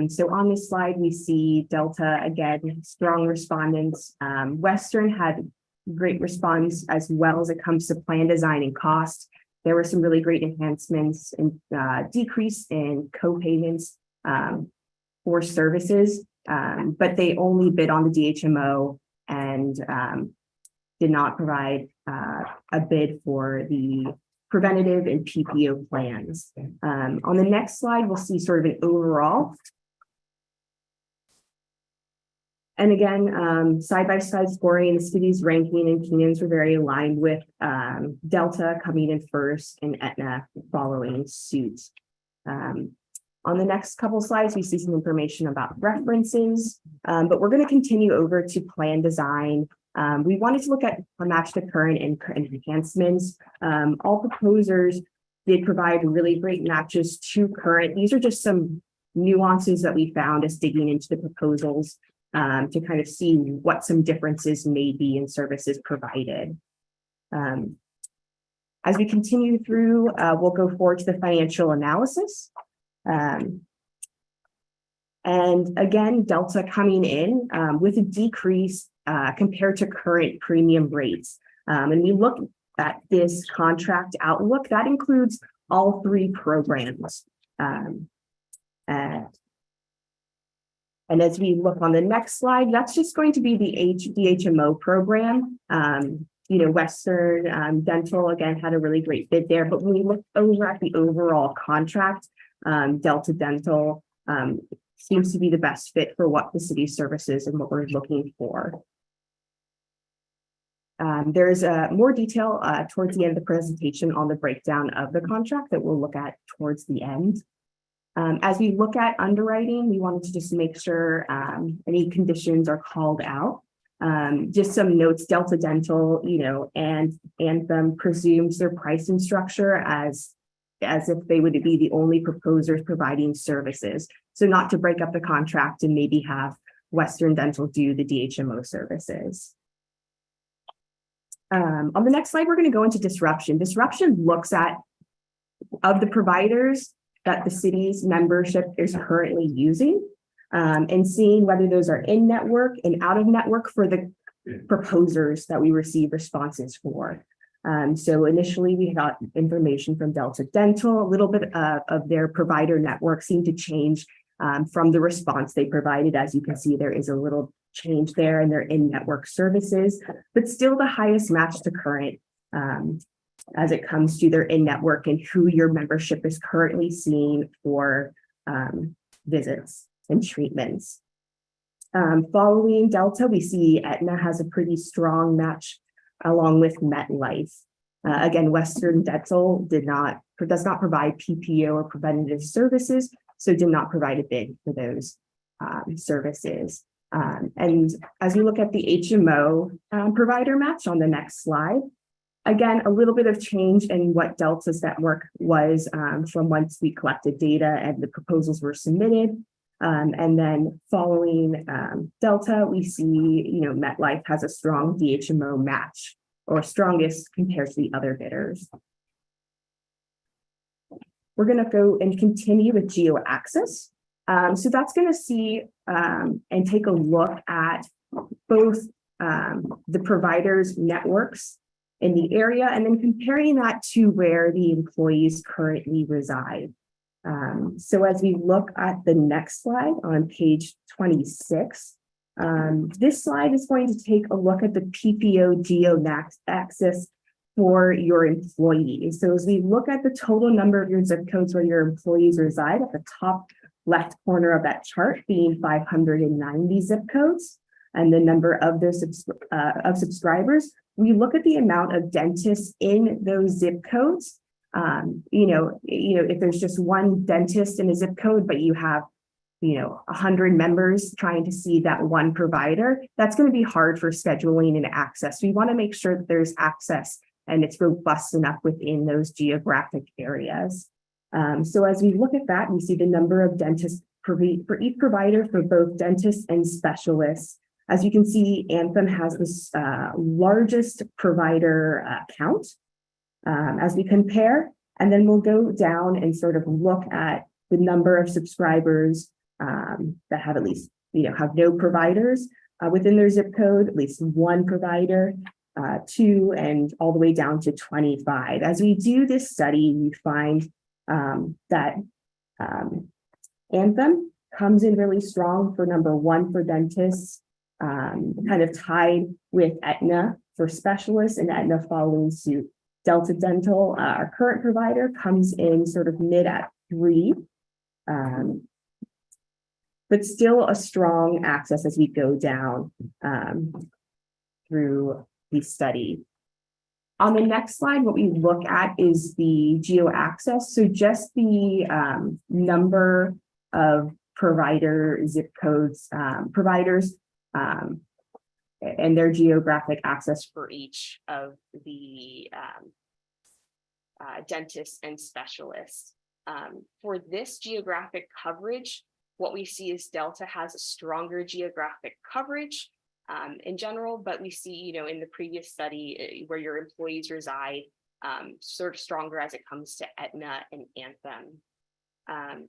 So on this slide, we see Delta, again, strong respondents. Western had great response as well as it comes to plan design and cost. There were some really great enhancements and decrease in co-payments for services, but they only bid on the DHMO and did not provide a bid for the preventative and PPO plans. On the next slide, we'll see sort of an overall. And again, side-by-side scoring, the city's ranking and Keenan's were very aligned with Delta coming in first and Aetna following suit. On the next couple slides, we see some information about references, but we're going to continue over to plan design. We wanted to look at match the current and enhancements. All proposers did provide really great matches to current. These are just some nuances that we found as digging into the proposals to kind of see what some differences may be in services provided. As we continue through, we'll go forward to the financial analysis. And again, Delta coming in with a decrease compared to current premium rates. And we look at this contract outlook, that includes all 3 programs. And as we look on the next slide, that's just going to be the DHMO program. Western Dental, again, had a really great bid there. But when we look over at the overall contract, Delta Dental seems to be the best fit for what the city services and what we're looking for. There's more detail towards the end of the presentation on the breakdown of the contract that we'll look at towards the end. As we look at underwriting, we wanted to just make sure any conditions are called out. Just some notes, Delta Dental, and Anthem presumes their pricing structure as as if they would be the only proposers providing services. So not to break up the contract and maybe have Western Dental do the DHMO services. On the next slide, we're going to go into disruption. Disruption looks at of the providers that the city's membership is currently using, and seeing whether those are in network and out of network for the proposers that we receive responses for. So initially we got information from Delta Dental. A little bit of their provider network seemed to change from the response they provided. As you can see, there is a little change there in their in-network services, but still the highest match to current as it comes to their in-network and who your membership is currently seeing for visits and treatments. Following Delta, we see Aetna has a pretty strong match along with MetLife. Again, Western Dental does not provide PPO or preventative services, so did not provide a bid for those services. And as we look at the HMO provider match on the next slide, again, a little bit of change in what Delta's network was from once we collected data and the proposals were submitted. And then following Delta, we see, MetLife has a strong DHMO match, or strongest compared to the other bidders. We're going to go and continue with GeoAccess. So that's going to see and take a look at both the providers' networks in the area, and then comparing that to where the employees currently reside. So as we look at the next slide on page 26, this slide is going to take a look at the PPO GeoAccess for your employees. So as we look at the total number of your zip codes where your employees reside, at the top left corner of that chart being 590 zip codes, and the number of those subscribers, we look at the amount of dentists in those zip codes. If there's just one dentist in a zip code, but you have 100 members trying to see that one provider, that's going to be hard for scheduling and access. We want to make sure that there's access and it's robust enough within those geographic areas. So as we look at that, we see the number of dentists for each provider for both dentists and specialists. As you can see, Anthem has this largest provider count as we compare, and then we'll go down and sort of look at the number of subscribers that have at least, have no providers within their zip code, at least one provider, 2, and all the way down to 25. As we do this study, we find that Anthem comes in really strong for number 1 for dentists, kind of tied with Aetna for specialists, and Aetna following suit. Delta Dental, our current provider, comes in sort of mid at 3, but still a strong access as we go down through the study. On the next slide, what we look at is the GeoAccess. So just the number of provider zip codes, providers, and their geographic access for each of the dentists and specialists. For this geographic coverage, what we see is Delta has a stronger geographic coverage in general, but we see, in the previous study where your employees reside, sort of stronger as it comes to Aetna and Anthem.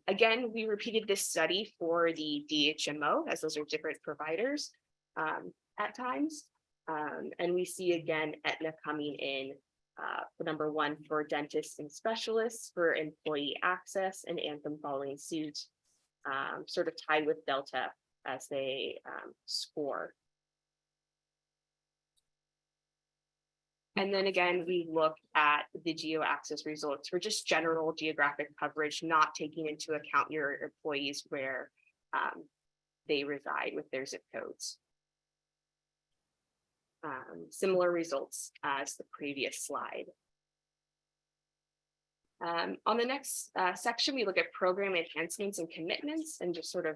Again, we repeated this study for the DHMO, as those are different providers at times. And we see again, Aetna coming in for number 1 for dentists and specialists for employee access, and Anthem following suit, sort of tied with Delta as they score. And then again, we look at the GeoAccess results for just general geographic coverage, not taking into account your employees where they reside with their zip codes. Similar results as the previous slide. On the next section, we look at program enhancements and commitments, and just sort of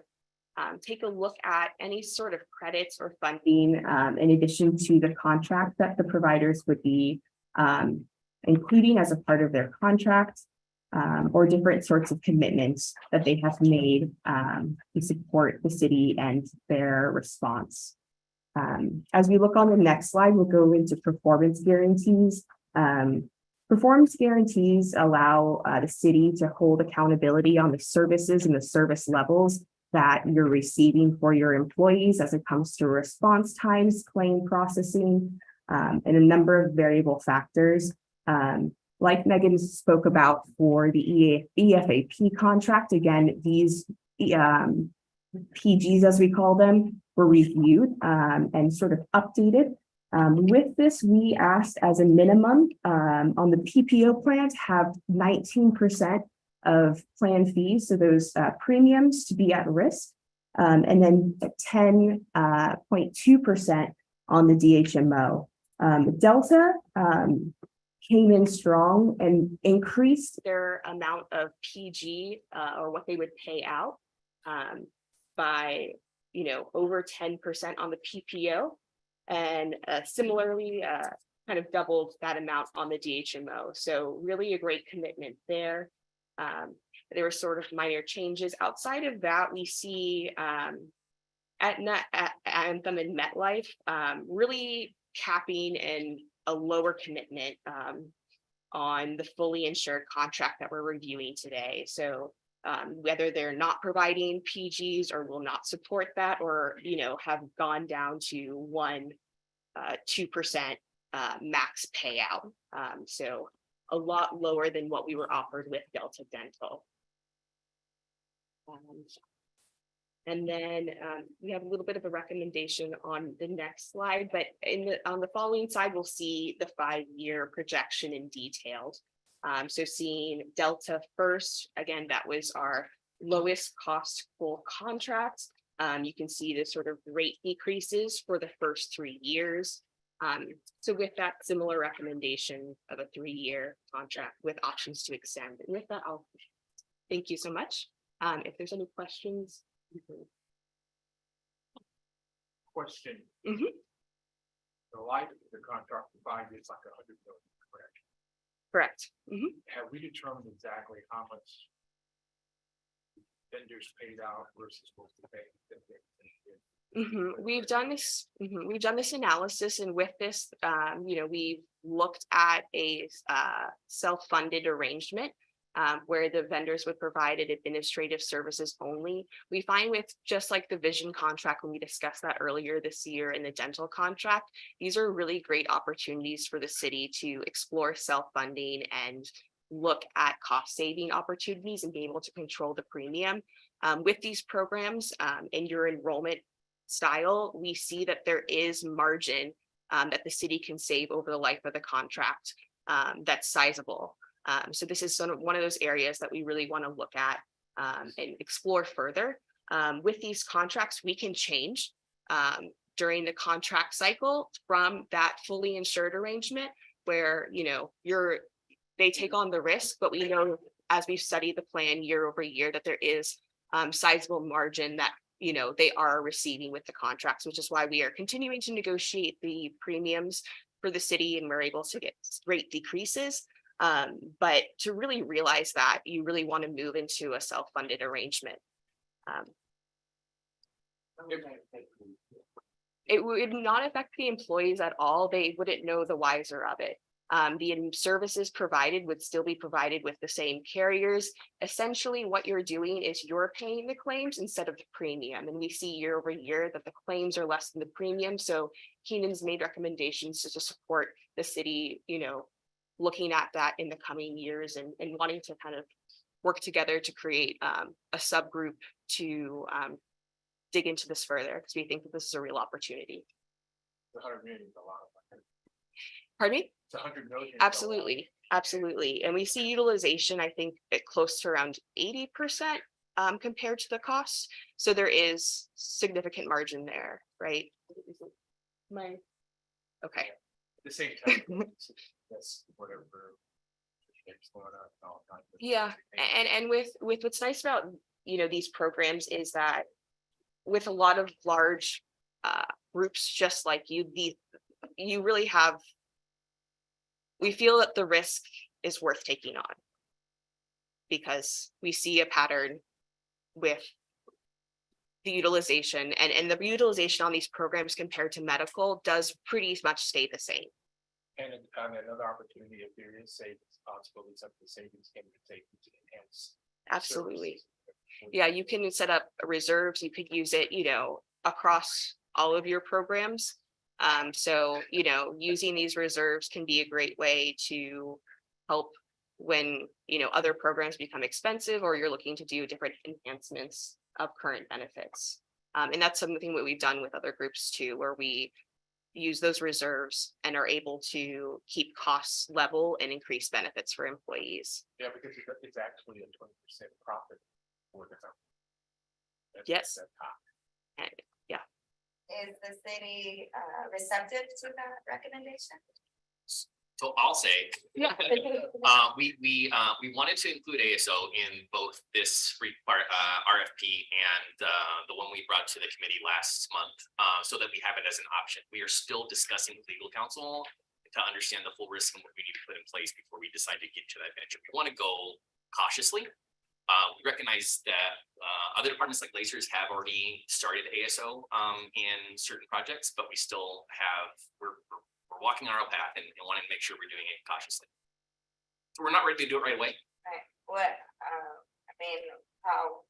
take a look at any sort of credits or funding in addition to the contract that the providers would be including as a part of their contract. or different sorts of commitments that they have made to support the city and their response. As we look on the next slide, we'll go into performance guarantees. Performance guarantees allow the city to hold accountability on the services and the service levels that you're receiving for your employees as it comes to response times, claim processing, and a number of variable factors. Like Megan spoke about for the EFAP contract, again, these PGs, as we call them, were reviewed and sort of updated. With this, we asked as a minimum on the PPO plan to have 19% of plan fees, so those premiums to be at risk, and then 10.2% on the DHMO. Delta came in strong and increased their amount of PG or what they would pay out by, over 10% on the PPO, and similarly kind of doubled that amount on the DHMO. So really a great commitment there. There were sort of minor changes. Outside of that, we see at Anthem and MetLife really capping and a lower commitment on the fully insured contract that we're reviewing today. So whether they're not providing PGs or will not support that, or have gone down to 2% max payout. So a lot lower than what we were offered with Delta Dental. And then we have a little bit of a recommendation on the next slide, but on the following slide, we'll see the 5-year projection in detail. So seeing Delta first, again, that was our lowest cost full contract. You can see the sort of rate decreases for the first 3 years. So with that similar recommendation of a 3-year contract with options to extend. And with that, I'll thank you so much. If there's any questions. Question. Mhm. The life of the contract for 5 years, like $100 million, correct? Correct. Mhm. Have we determined exactly how much vendors paid out versus what we paid? We've done this. We've done this analysis, and with this, we've looked at a self-funded arrangement where the vendors would provide administrative services only. We find with just like the vision contract when we discussed that earlier this year and the dental contract, these are really great opportunities for the city to explore self-funding and look at cost-saving opportunities and be able to control the premium. With these programs and your enrollment style, we see that there is margin that the city can save over the life of the contract that's sizable. So this is sort of one of those areas that we really want to look at and explore further. With these contracts, we can change during the contract cycle from that fully insured arrangement where, they take on the risk, but we know as we've studied the plan year over year that there is sizable margin that they are receiving with the contracts, which is why we are continuing to negotiate the premiums for the city, and we're able to get rate decreases. But to really realize that, you really want to move into a self-funded arrangement. It would not affect the employees at all. They wouldn't know the wiser of it. The services provided would still be provided with the same carriers. Essentially, what you're doing is you're paying the claims instead of the premium. And we see year over year that the claims are less than the premium. So Keenan's made recommendations to support the city, looking at that in the coming years and wanting to kind of work together to create a subgroup to dig into this further, because we think that this is a real opportunity. 100 million is a lot. Pardon me? It's 100 million. Absolutely. Absolutely. And we see utilization, I think, at close to around 80% compared to the cost. So there is significant margin there, right? Okay. At the same time, that's whatever. Yeah, and with what's nice about these programs is that with a lot of large groups just like you really have, we feel that the risk is worth taking on. because we see a pattern with the utilization and the utilization on these programs compared to medical does pretty much stay the same. And another opportunity, if there is savings possibilities, of the savings can be taken to enhance. Absolutely. services. Yeah, you can set up reserves. You could use it, across all of your programs. So, using these reserves can be a great way to help when, other programs become expensive or you're looking to do different enhancements of current benefits. And that's something that we've done with other groups too, where we use those reserves and are able to keep costs level and increase benefits for employees. Yeah, because it's actually a 20% profit for the company. Yes. That's top. And Is the city receptive to that recommendation? So I'll say, yeah. we wanted to include ASO in both this RFP and the one we brought to the committee last month, so that we have it as an option. We are still discussing with legal counsel to understand the full risk and what we need to put in place before we decide to get to that venture. We want to go cautiously. We recognize that other departments like lasers have already started ASO in certain projects, but we still have, we're walking our own path and wanting to make sure we're doing it cautiously. So we're not ready to do it right away. Right, how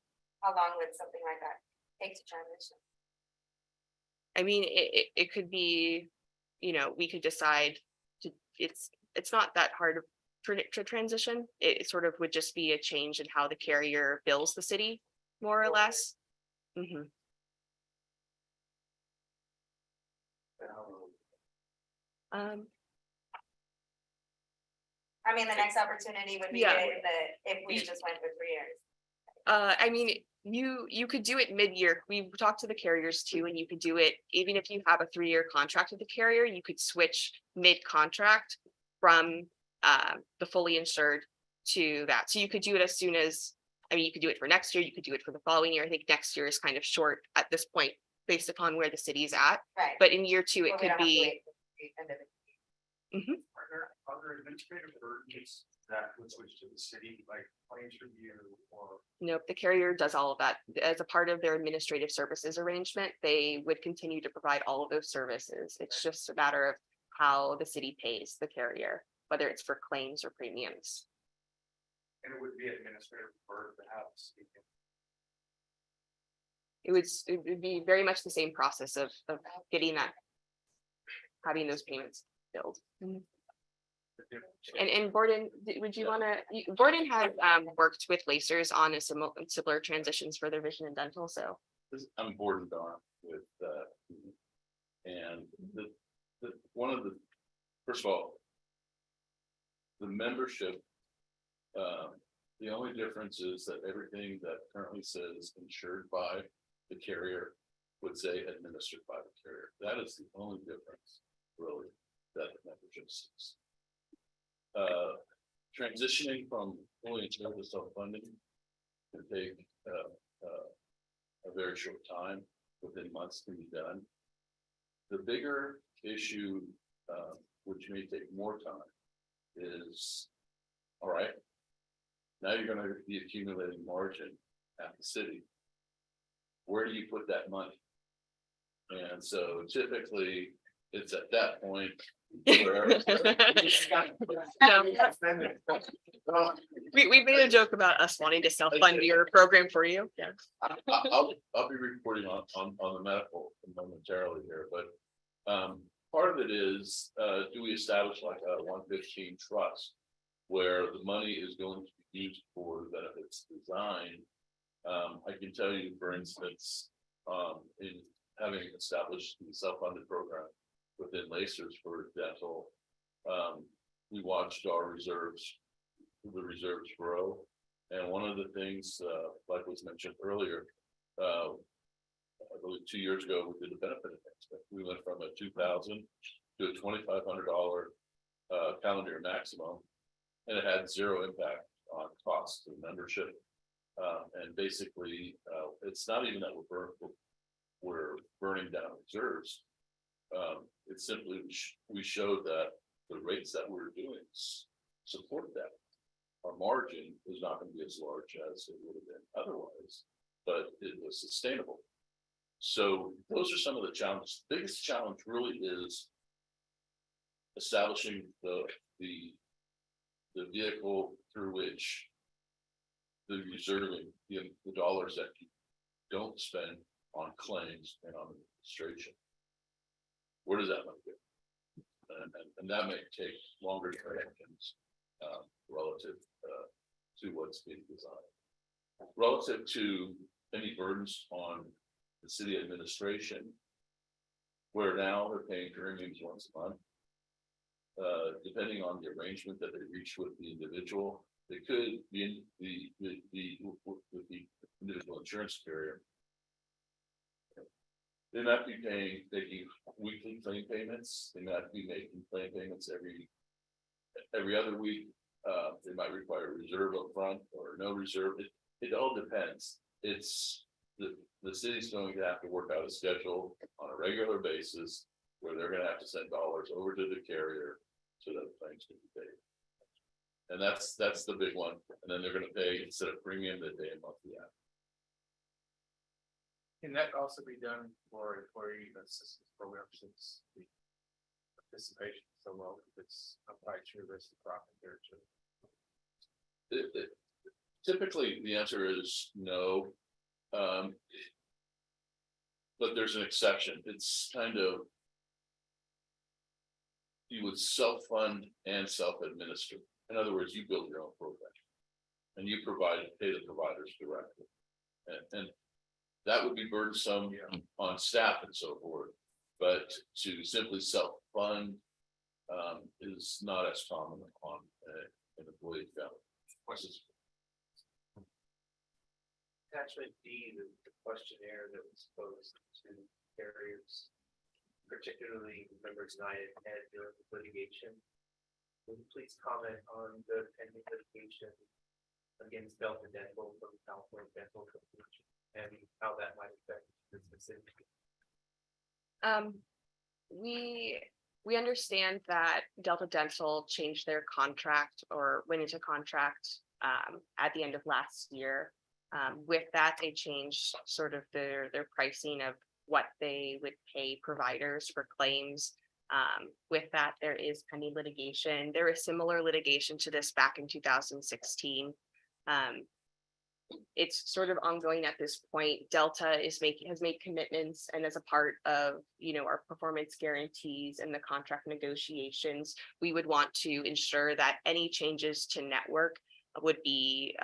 long would something like that take to transition? I mean, it could be, we could decide to, it's not that hard to transition. It sort of would just be a change in how the carrier bills the city, more or less. Mhm. The next opportunity would be Yeah. if we just went for 3 years. I mean, you could do it mid-year. We've talked to the carriers too, and you could do it even if you have a 3-year contract with the carrier, you could switch mid-contract from the fully insured to that. So you could do it as soon as, you could do it for next year, you could do it for the following year. I think next year is kind of short at this point based upon where the city's at. Right. But in year 2, it But we could don't have to be. wait till the end of the- Are there administrative burdens that would switch to the city, like claims review or? Nope, the carrier does all of that. As a part of their administrative services arrangement, they would continue to provide all of those services. It's just a matter of how the city pays the carrier, whether it's for claims or premiums. And it would be administrative burden to have. It would be very much the same process of getting that, having those payments billed. And Borden, would you want to, Borden has worked with Lacers on a similar transitions for their vision and dental, so. I'm bored and gone with and one of the, first of all, the membership, the only difference is that everything that currently says insured by the carrier would say administered by the carrier. That is the only difference, really, that the membership sees. Transitioning from fully insured to self-funding can take a very short time, within months can be done. The bigger issue, which may take more time, is, all right, now you're gonna be accumulating margin at the city. Where do you put that money? And so typically, it's at that point where We made a joke about us wanting to self-fund your program for you. Yeah. I'll be reporting on the medical momentarily here, but part of it is, do we establish like a 115 trust where the money is going to be used for the benefits design? I can tell you, for instance, in having established the self-funded program within Lacers for dental, we watched our reserves, the reserves grow. And one of the things, like was mentioned earlier, I believe 2 years ago, we did a benefit enhancement. We went from a $2,000 to a $2,500 calendar year maximum, and it had zero impact on cost of membership. And basically, it's not even that we're burning down reserves. It's simply we showed that the rates that we're doing support that. our margin is not gonna be as large as it would have been otherwise, but it was sustainable. So those are some of the challenges. Biggest challenge really is establishing the vehicle through which the reserving, the dollars that you don't spend on claims and on administration. Where does that money go? And that may take longer directions relative to what's being designed. Relative to any burdens on the city administration, where now they're paying premiums once a month. Depending on the arrangement that they reach with the individual, they could be in with the individual insurance carrier. They might be making weekly claim payments. They might be making claim payments every other week. They might require a reserve up front or no reserve. It all depends. It's the city's going to have to work out a schedule on a regular basis where they're gonna have to send dollars over to the carrier so that the claims can be paid. And that's the big one. And then they're gonna pay, instead of premium, they pay a monthly app. Can that also be done for employee assistance programs since the participation is so low? It's, I'm quite sure there's a profit there too. Typically, the answer is no. But there's an exception. It's kind of, you would self-fund and self-administer. In other words, you build your own program and you pay the providers directly. And that would be burdensome on staff and so forth, but to simply self-fund is not as common on an employee family. Attachment D, the questionnaire that was posed to carriers, particularly members 9 and 10 during the litigation. Would you please comment on the pending litigation against Delta Dental from California Dental Association and how that might affect the specific? We understand that Delta Dental changed their contract or went into contract at the end of last year. With that, they changed sort of their pricing of what they would pay providers for claims. With that, there is pending litigation. There is similar litigation to this back in 2016. It's sort of ongoing at this point. Delta has made commitments, and as a part of our performance guarantees and the contract negotiations, we would want to ensure that any changes to network would be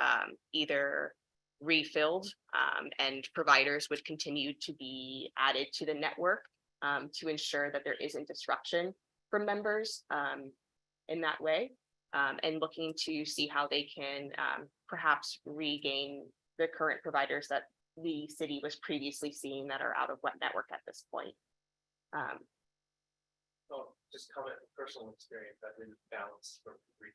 either refilled and providers would continue to be added to the network to ensure that there isn't disruption for members in that way, and looking to see how they can perhaps regain the current providers that the city was previously seeing that are out of wet network at this point. Well, just comment on personal experience that been balanced from three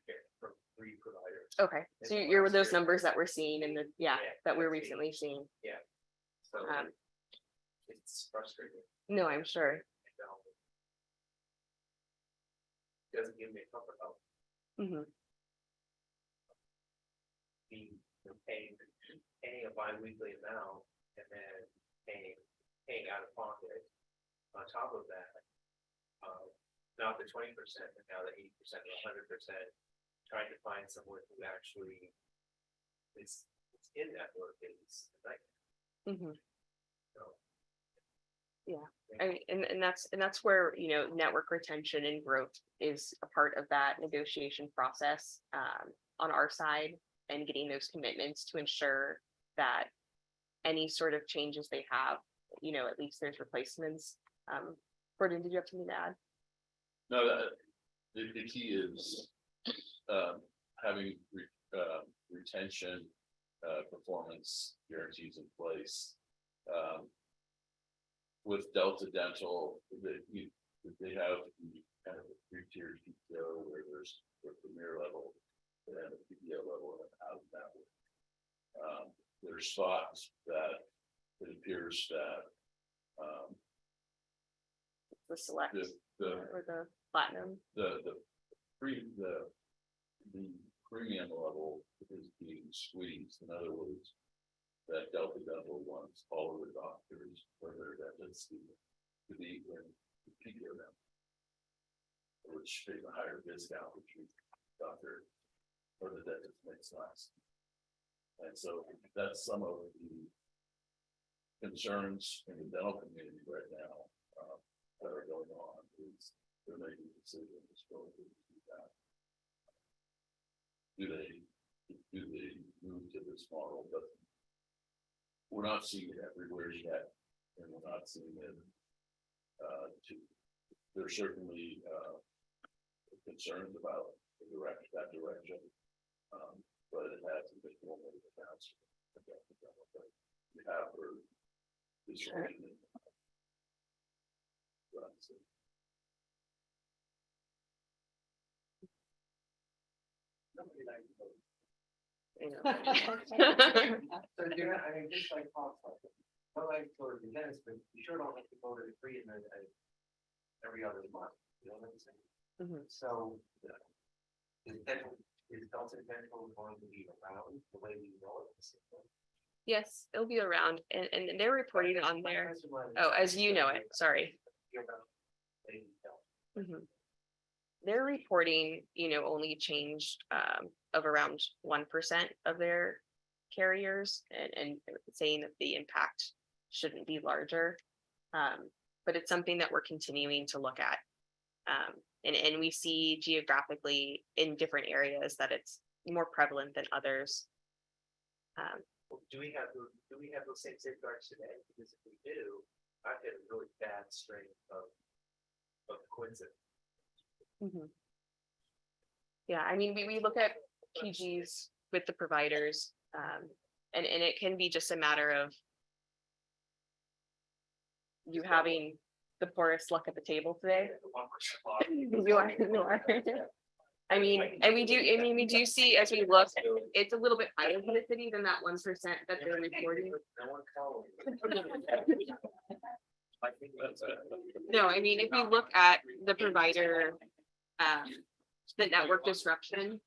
providers. Okay, so you're with those numbers that we're seeing in the that we're recently seeing. Yeah. So it's frustrating. No, I'm sure. Doesn't give me a comfort level. Being paying a bi-weekly amount and then paying out of pocket on top of that. Not the 20%, but now the 80% or 100%, trying to find someone who actually is in that work is like. So, yeah, I mean, and that's where network retention and growth is a part of that negotiation process on our side, and getting those commitments to ensure that any sort of changes they have, at least there's replacements. Gordon, did you have something to add? No, the key is having retention performance guarantees in place. With Delta Dental, they have kind of a 3-tiered PPO where there's the premier level and a PPO level and out of that. There's spots that it appears that the select or the platinum, the premium level squeezed. In other words, that Delta Dental wants all of the doctors for their dentists to be in PPO, which pays a higher discount, which we doctor or the dentist makes less. And so that's some of the concerns in the dental community right now that are going on. Is they're making decisions going to do that. Do they move to this model? But we're not seeing it everywhere yet, and we're not seeing it. There's certainly concerns about that direction, but it hasn't been formally announced. We have heard this. So you're not, I mean, just like Paul said, not like for the dentist, but you sure don't have to go to the treatment every other month, you know what I'm saying? So, is Delta Dental going to be around the way we know it? Yes, it'll be around and they're reporting on there. Oh, as you know it, sorry. Their reporting, only changed of around 1% of their carriers and saying that the impact shouldn't be larger. But it's something that we're continuing to look at. And we see geographically in different areas that it's more prevalent than others. Do we have those same safeguards today? Because if we do, I've had a really bad strain of coincidence. Yeah, I mean, we look at PGs with the providers, and it can be just a matter of you having the poorest luck at the table today. You are. I mean, and we do see as we look, it's a little bit higher for the city than that 1% that they're reporting. No, I mean, if we look at the provider, the network disruption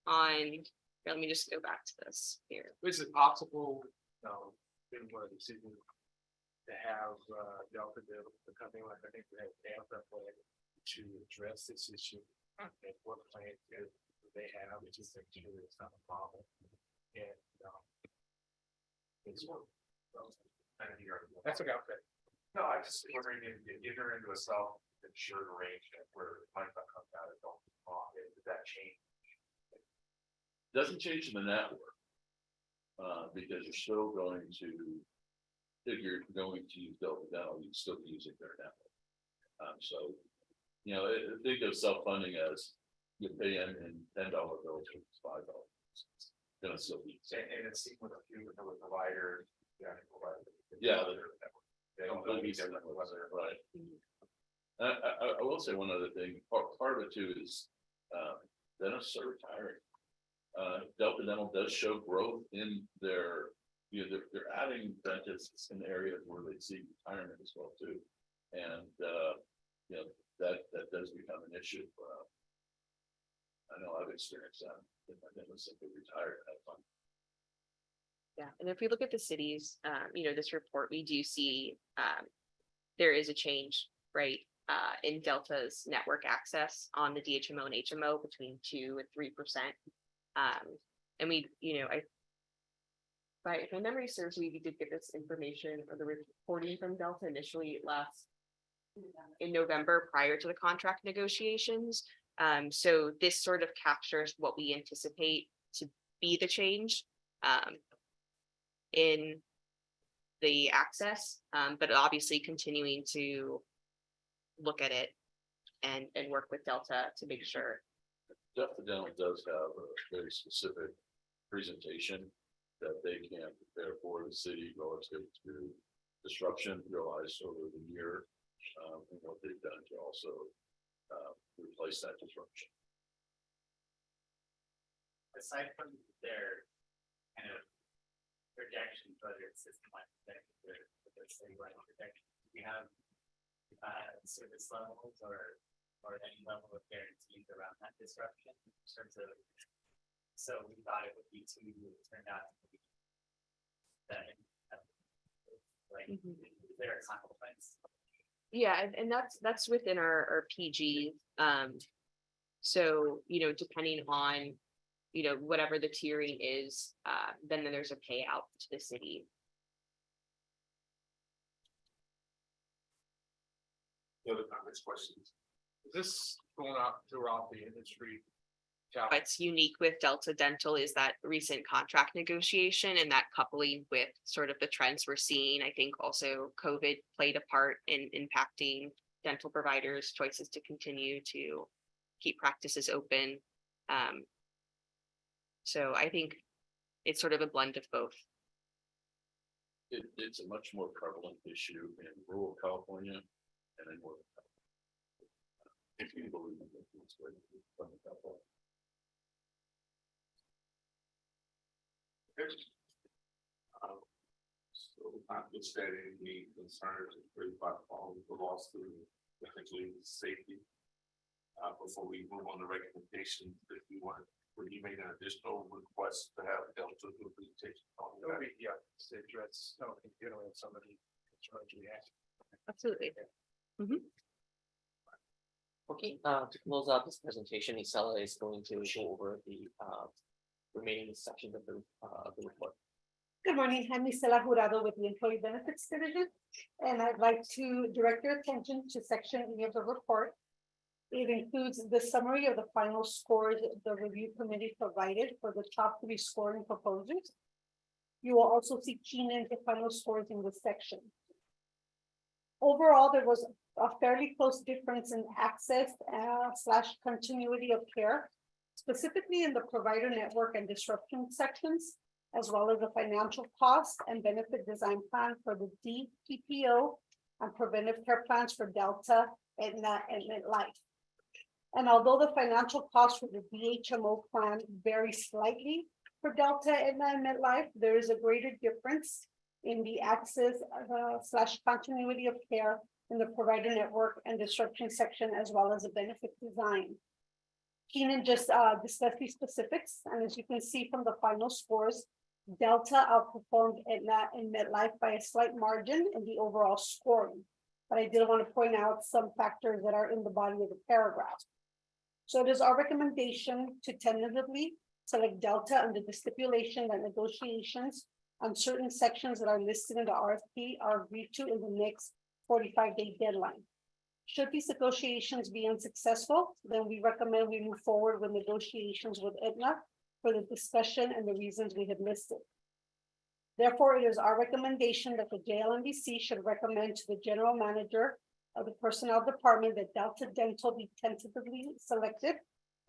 on, let me just go back to this here. Is it possible, in one of the decisions to have Delta do the company like I think they have Delta plan to address this issue? And what plan do they have, which is make sure it's not a problem. And it's one. That's okay. No, I just wondering if you're into a self-insured arrangement where money comes out of Delta's pocket, does that change? Doesn't change the network, because you're still going to, if you're going to use Delta Dental, you're still using their network. So, think of self-funding as you pay in $10 bills or $5. It's gonna still be. And it's seen with a few of the providers. Yeah. They don't know each other, right? I will say one other thing. Part of it too is dentists are retiring. Delta Dental does show growth in their, they're adding dentists in areas where they see retirement as well too, and that does become an issue. I know I've experienced that. My dentist simply retired at that time. Yeah, and if we look at the cities, this report, we do see there is a change, right, in Delta's network access on the DHMO and HMO between 2 and 3%. And we, if my memory serves me, we did get this information or the reporting from Delta initially last in November prior to the contract negotiations. So this sort of captures what we anticipate to be the change in the access, but obviously continuing to look at it and work with Delta to make sure. Delta Dental does have a very specific presentation that they can prepare for the city relative to disruption realized over the year, and what they've done to also replace that disruption. Aside from their kind of projections, whether it's system-wide projections or their city-wide projections, do you have service levels or any level of guarantees around that disruption in terms of So we thought it would be two, it turned out to be that. Like, there are consequences. Yeah, and that's within our PG. So, depending on, whatever the tiering is, then there's a payout to the city. The other comments, questions? Is this going out throughout the industry? What's unique with Delta Dental is that recent contract negotiation and that coupling with sort of the trends we're seeing. I think also COVID played a part in impacting dental providers' choices to continue to keep practices open. So I think it's sort of a blend of both. It's a much more prevalent issue in rural California and in Northern California. If you believe in it, it's great. So notwithstanding the concerns raised by the law student, particularly safety. Before we move on to recommendations, if you want, when you made an additional request to have Delta do a presentation. Yeah, to address, some of the concerns we have. Absolutely. Okay, to close out this presentation, Isela is going to go over the remaining sections of the report. Good morning, I'm Isela Jurado with the Employee Benefits Division, and I'd like to direct your attention to section E of the report. It includes the summary of the final scores the review committee provided for the top 3 scoring proposals. You will also see Keenan's final scores in this section. Overall, there was a fairly close difference in access / continuity of care, specifically in the provider network and disruption sections, as well as the financial cost and benefit design plan for the DPPO and preventive care plans for Delta, Aetna, and MetLife. And although the financial costs for the DHMO plan vary slightly for Delta, Aetna, and MetLife, there is a greater difference in the access / continuity of care in the provider network and disruption section, as well as the benefit design. Keenan just discussed these specifics, and as you can see from the final scores, Delta outperformed Aetna and MetLife by a slight margin in the overall scoring. But I did want to point out some factors that are in the body of the paragraph. So it is our recommendation to tentatively select Delta under the stipulation that negotiations on certain sections that are listed in the RFP are agreed to in the next 45-day deadline. Should these negotiations be unsuccessful, then we recommend we move forward with negotiations with Aetna for the discussion and the reasons we have listed. Therefore, it is our recommendation that the JLMBC should recommend to the general manager of the personnel department that Delta Dental be tentatively selected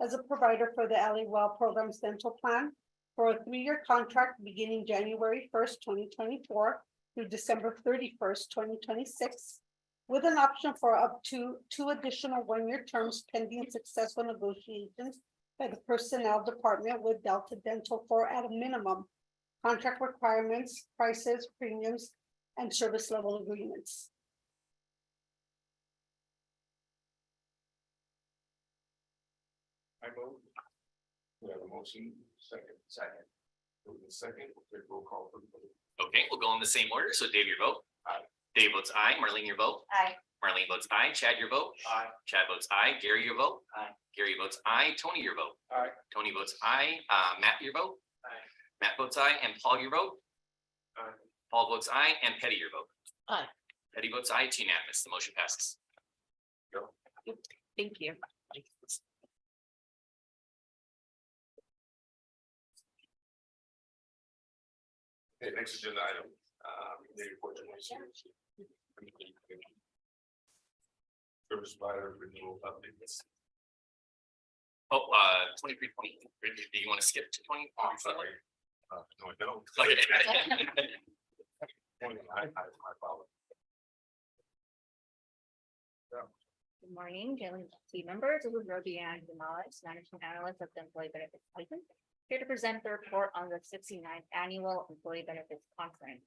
as a provider for the LA Well Programs Dental Plan for a 3-year contract beginning January 1st, 2024 through December 31st, 2026, with an option for up to 2 additional 1-year terms pending successful negotiations by the personnel department with Delta Dental for, at a minimum, contract requirements, prices, premiums, and service level agreements. I move. We have a motion, second. Moving second, we'll take roll call for the vote. Okay, we'll go in the same order. So Dave, your vote. Aye. Dave votes aye. Marlene, your vote. Aye. Marlene votes aye. Chad, your vote. Aye. Chad votes aye. Gary, your vote. Aye. Gary votes aye. Tony, your vote. Aye. Tony votes aye. Matt, your vote. Aye. Matt votes aye. And Paul, your vote. Aye. Paul votes aye. And Petty, your vote. Aye. Petty votes aye. It's unanimous. The motion passes. Thank you. Okay, next agenda item, the report to service provider renewal updates. Oh, 2320. Do you want to skip to 20? Oh, I'm sorry. No, I don't. Okay. I follow. Good morning, JLMBC members. This is Rodeanne Gonzalez, Management Analyst of the Employee Benefits Department, here to present the report on the 69th Annual Employee Benefits Conference.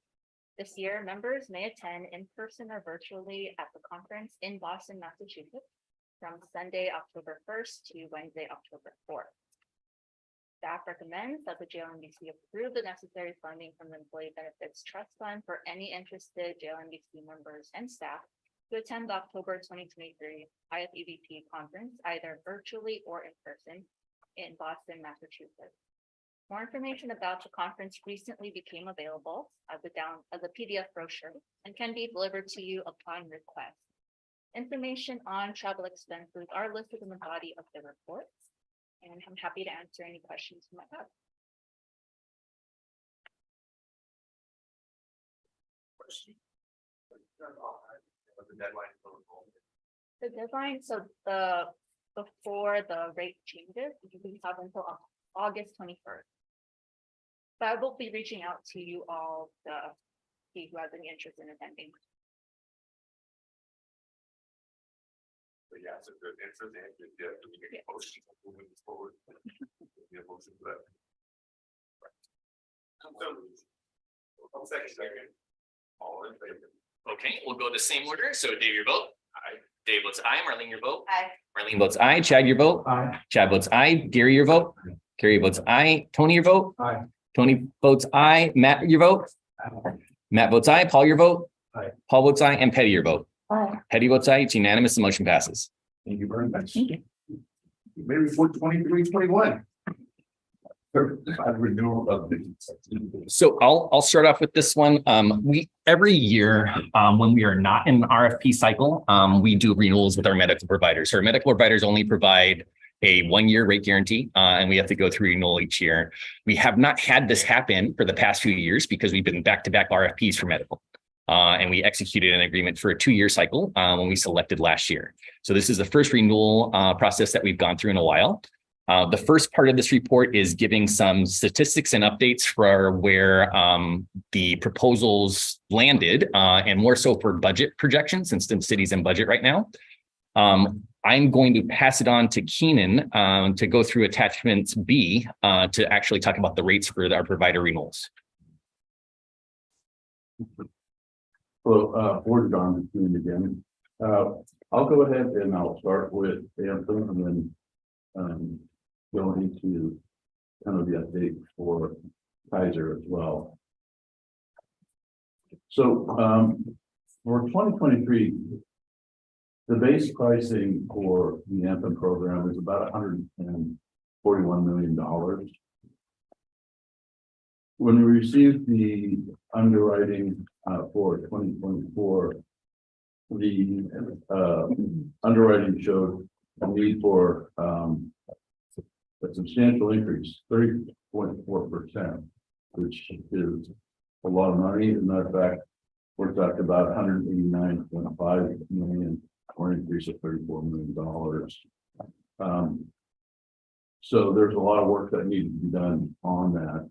This year, members may attend in person or virtually at the conference in Boston, Massachusetts, from Sunday, October 1st to Wednesday, October 4th. Staff recommends that the JLNBC approve the necessary funding from the Employee Benefits Trust Fund for any interested JLNBC members and staff to attend the October 2023 IFEVP conference, either virtually or in person in Boston, Massachusetts. More information about the conference recently became available as a PDF brochure and can be delivered to you upon request. Information on travel expenses are listed in the body of the report, and I'm happy to answer any questions you might have. The deadline, so before the rate changes, we have until August 21st. But I will be reaching out to you all to see who has any interest in attending. But yeah, so the answer is yeah, we get a motion moving forward. Get a motion for that. Second. All in favor? Okay, we'll go the same order. So Dave, your vote. Aye. Dave votes aye. Marlene, your vote. Aye. Marlene votes aye. Chad, your vote. Aye. Chad votes aye. Gary, your vote. Gary votes aye. Tony, your vote. Aye. Tony votes aye. Matt, your vote. Matt votes aye. Paul, your vote. Aye. Paul votes aye. And Petty, your vote. Aye. Petty votes aye. It's unanimous. The motion passes. Thank you very much. May report 2321. Renewal of the. So I'll start off with this one. We every year, when we are not in an RFP cycle, we do renewals with our medical providers. Our medical providers only provide a 1-year rate guarantee, and we have to go through renewal each year. We have not had this happen for the past few years because we've been back-to-back RFPs for medical. And we executed an agreement for a 2-year cycle when we selected last year. So this is the first renewal process that we've gone through in a while. The first part of this report is giving some statistics and updates for where the proposals landed, and more so for budget projections, since the city's in budget right now. I'm going to pass it on to Keenan to go through attachments B to actually talk about the rates for our provider renewals. Hello, Board John again. I'll go ahead and I'll start with Anthem and then go into kind of the update for Kaiser as well. So for 2023, the base pricing for the Anthem program is about $141 million. When we received the underwriting for 2024, the underwriting showed a need for a substantial increase, 30.4%, which is a lot of money. As a matter of fact, we're talking about 189.5 million, or an increase of $34 million. So there's a lot of work that needs to be done on that.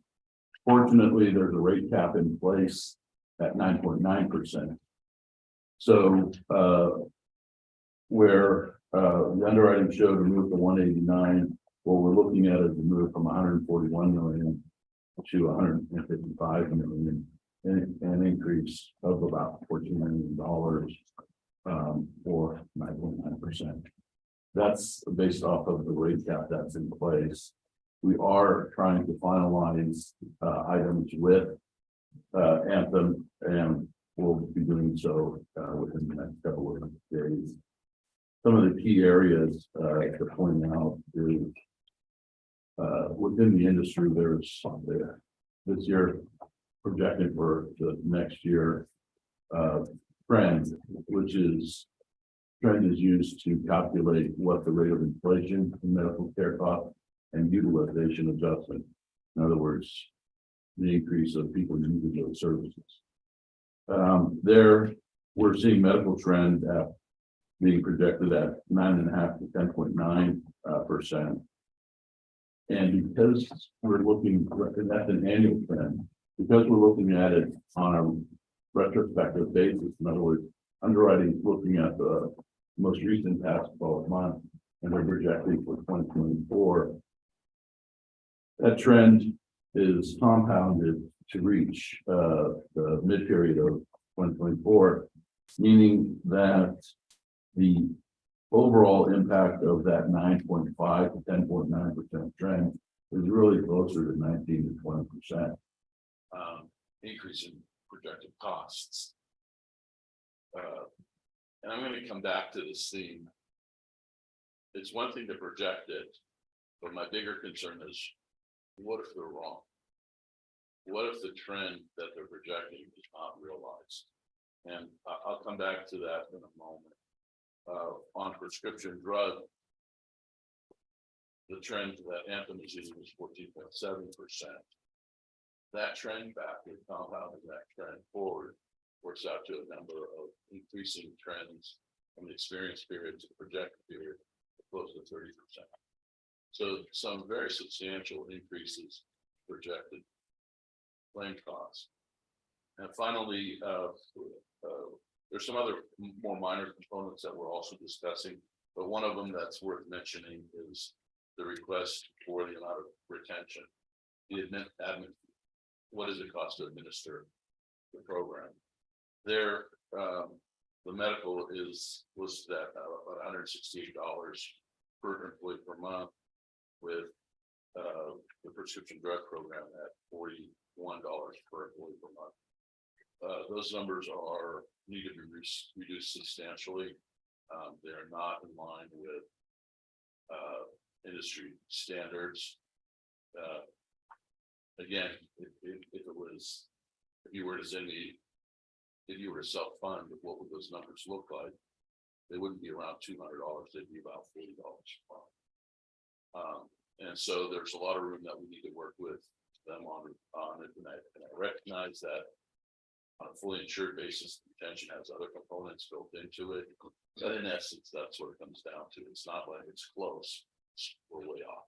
Fortunately, there's a rate cap in place at 9.9%. So where the underwriting showed a move to 189, what we're looking at is a move from 141 million to 155 million, an increase of about $14 million or 9.9%. That's based off of the rate cap that's in place. We are trying to finalize items with Anthem, and we'll be doing so within the next couple of days. Some of the key areas to point out is within the industry, there's this year projected for the next year trend, which is trend is used to calculate what the rate of inflation in medical care costs and utilization adjustment. In other words, the increase of people using those services. There, we're seeing medical trend being projected at 9.5 to 10.9%. And because we're looking, and that's an annual trend, because we're looking at it on a retrospective basis, in other words, underwriting looking at the most recent past 12 months, and they're projecting for 2024. That trend is compounded to reach the mid-period of 2024, meaning that the overall impact of that 9.5 to 10.9% trend is really closer to 19 to 20%. Increase in projected costs. And I'm gonna come back to this theme. It's one thing to project it, but my bigger concern is, what if they're wrong? What if the trend that they're projecting is not realized? And I'll come back to that in a moment. On prescription drug, the trend that Anthem is using was 14.7%. That trend backward compounding that trend forward works out to a number of increasing trends from the experience period to the projected period, close to 30%. So some very substantial increases projected claim costs. And finally, there's some other more minor components that we're also discussing, but one of them that's worth mentioning is the request for the amount of retention. The admin, what does it cost to administer the program? There, the medical was that about $168 per employee per month, with the prescription drug program at $41 per employee per month. Those numbers need to be reduced substantially. They're not in line with industry standards. Again, if you were to self-fund, what would those numbers look like? They wouldn't be around $200, they'd be about $40 per month. And so there's a lot of room that we need to work with them on it, and I recognize that on a fully insured basis, retention has other components built into it, but in essence, that's what it comes down to. It's not like it's close, we're way off.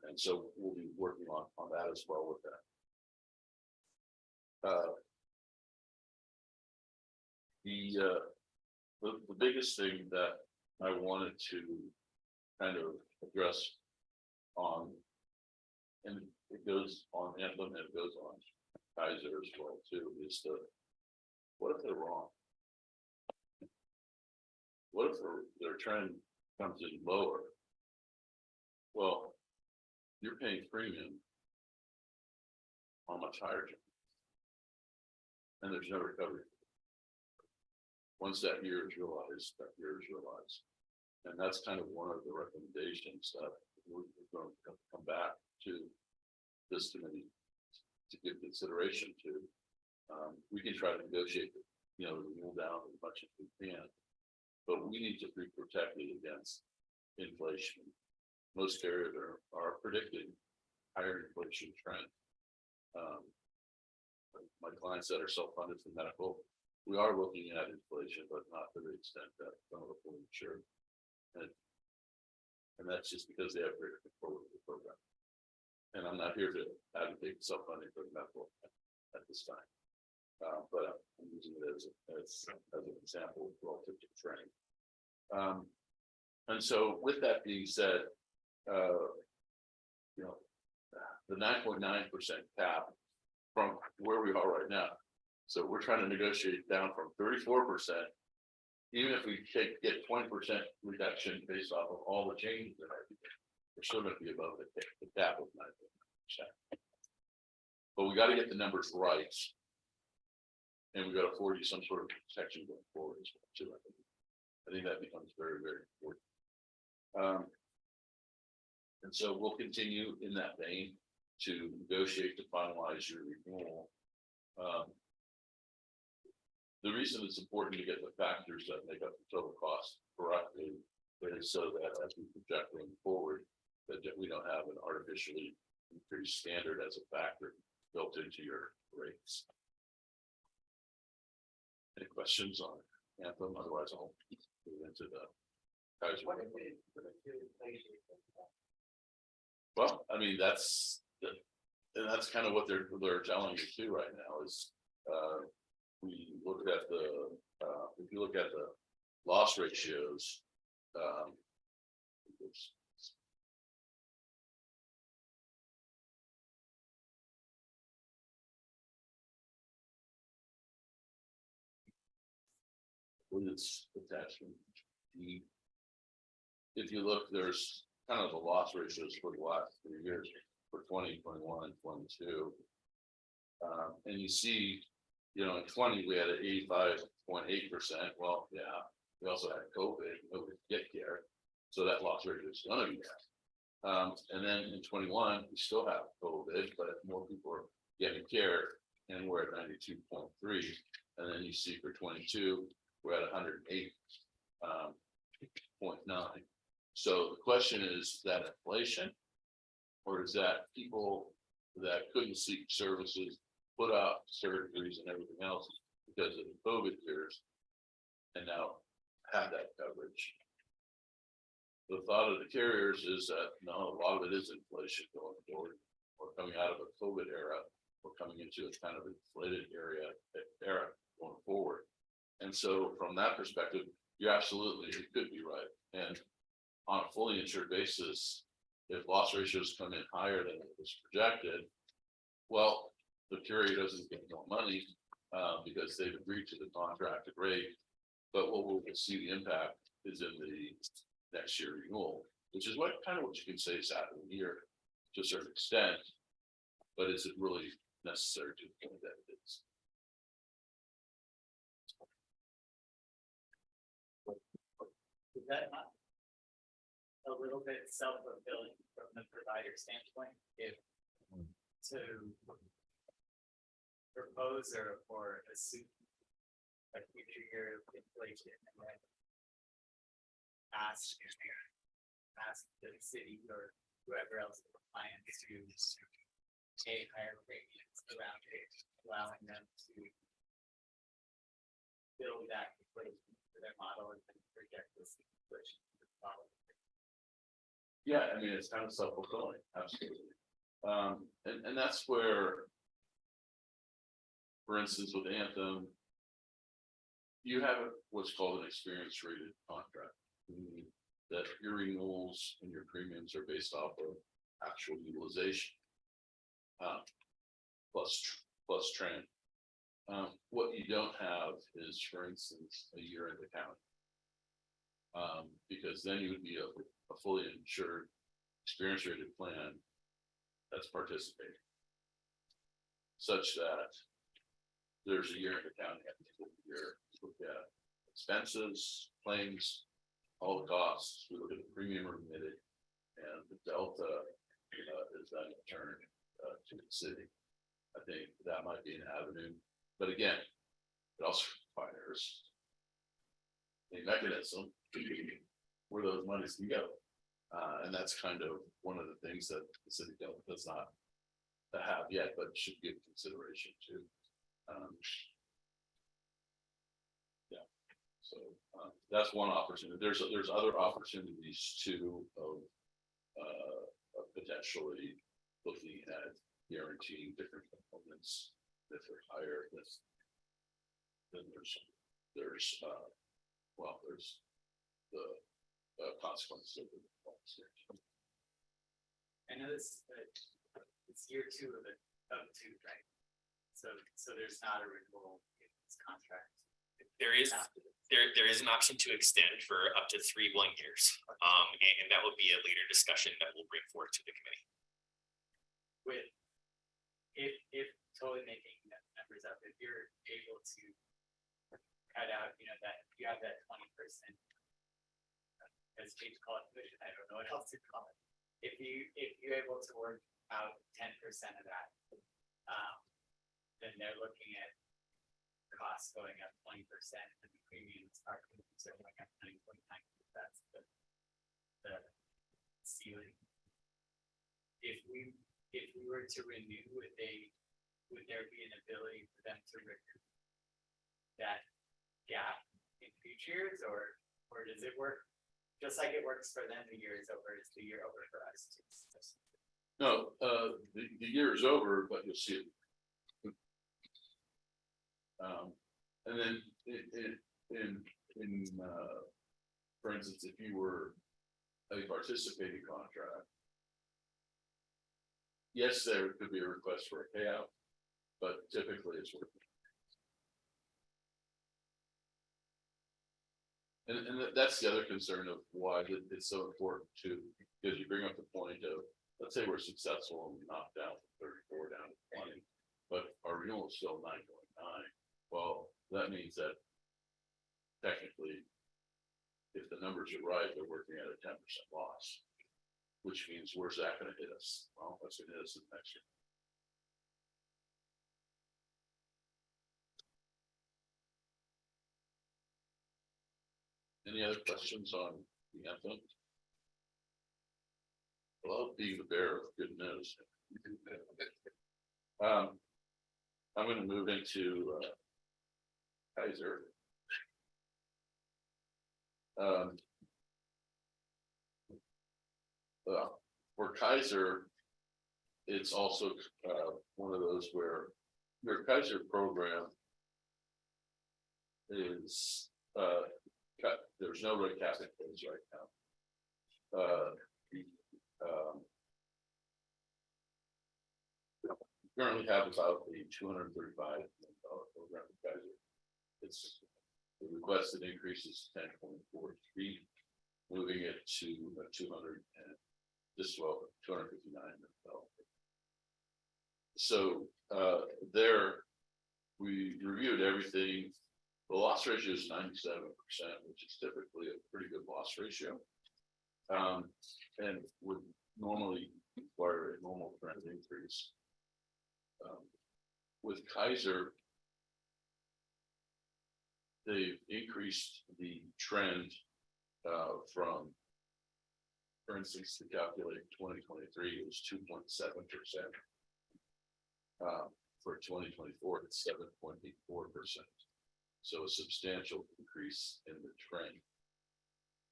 And so we'll be working on that as well with that. The biggest thing that I wanted to kind of address on, and it goes on Anthem and it goes on Kaiser as well too, is what if they're wrong? What if their trend comes in lower? Well, you're paying premium on much higher trend, and there's no recovery. Once that year is realized, and that's kind of one of the recommendations that we're going to come back to this committee to give consideration to. We can try to negotiate, the rule down as much as we can, but we need to be protected against inflation. Most carriers are predicting higher inflation trend. My clients that are self-funded for medical, we are looking at inflation, but not to the extent that some of the fully insured. And that's just because they have greater control of the program. And I'm not here to advocate self-funding for the medical at this time. But I'm using it as an example relative to training. And so with that being said, the 9.9% cap from where we are right now. So we're trying to negotiate down from 34%. Even if we get 20% reduction based off of all the changes that we're still going to be above the cap of 9.9%. But we got to get the numbers right, and we got to afford you some sort of protection going forward as well too. I think that becomes very, very important. And so we'll continue in that vein to negotiate to finalize your renewal. The reason it's important to get the factors that make up the total cost correctly is so that as we project going forward, that we don't have an artificially increased standard as a factor built into your rates. Any questions on Anthem? Otherwise, I'll move into the Kaiser. Well, I mean, that's kind of what they're telling you too right now is we look at if you look at the loss ratios, with its attachment D. If you look, there's kind of the loss ratios for the last 3 years, for 2021 and 22. And you see, you know, in 20, we had an 85.8%. Well, yeah, we also had COVID, nobody could get care. So that loss ratio is gonna be that. And then in 21, we still have COVID, but more people are getting care, and we're at 92.3. And then you see for 22, we're at 108.9. So the question is that inflation, or is that people that couldn't seek services, put out surgeries and everything else because of the COVID years, and now have that coverage? The thought of the carriers is that no, a lot of it is inflation going forward. We're coming out of a COVID era. We're coming into a kind of inflated era going forward. And so from that perspective, you're absolutely, it could be right. And on a fully insured basis, if loss ratios come in higher than it was projected, well, the carrier doesn't get more money because they've agreed to the contracted rate. But what we'll see the impact is in the next year renewal, which is what you can say is happening here to a certain extent. But is it really necessary to the point that it is? Is that not a little bit self-fulfilling from the provider standpoint, if to propose or assume a future year of inflation and then ask the city or whoever else in the client to pay higher premiums around it, allowing them to build that inflation for their model and then project this inflation to the model. Yeah, I mean, it's kind of self-fulfilling, absolutely. And that's where, for instance, with Anthem, you have what's called an experience rated contract, meaning that your renewals and your premiums are based off of actual utilization plus trend. What you don't have is, for instance, a year in the county. Because then you would be a fully insured experience rated plan that's participating, such that there's a year in the county at the end of the year. Look at expenses, claims, all the costs. We look at the premium remitted, and the delta is then returned to the city. I think that might be an avenue, but again, it also requires a mechanism where those monies can go. And that's kind of one of the things that the city does not have yet, but should give consideration to. Yeah, so that's one opportunity. There's other opportunities too of potentially looking at guaranteeing different components that are higher. Then there's the consequences of the I know this, it's year 2 of 2, right? So there's not a renewal in this contract. There is an option to extend for up to 3 1 years. And that will be a later discussion that we'll bring forward to the committee. With if totally making numbers up, if you're able to cut out, that you have that 20%, as James call it, commission, I don't know what else to call it. If you're able to work out 10% of that, then they're looking at costs going up 20% and the premiums are going up 9.9%. That's the ceiling. If we were to renew, would there be an ability for them to recoup that gap in future years, or does it work just like it works for them? The year is over. Is the year over for us too? No, the year is over, but you'll see it. And then for instance, if you were a participating contract, yes, there could be a request for a payout, but typically it's worth it. And that's the other concern of why it's so important to Because you bring up the point of, let's say we're successful and we knock down from 34 down to 20, but our renewal is still 9.9. Well, that means that technically, if the numbers are right, they're working at a 10% loss, which means where's that gonna hit us? Well, that's gonna hit us in the next year. Any other questions on the anthem? Well, being the bearer of good news. I'm gonna move into Kaiser. For Kaiser, it's also one of those where your Kaiser program is cut. There's no rate cap in place right now. Currently have about a $235 million program with Kaiser. It's the requested increase is 10.43, moving it to 200 and this well $259 million. So there we reviewed everything. The loss ratio is 97%, which is typically a pretty good loss ratio, and would normally require a normal trend increase. With Kaiser, they've increased the trend from, for instance, to calculate 2023, it was 2.7%. For 2024, it's 7.84%. So a substantial increase in the trend.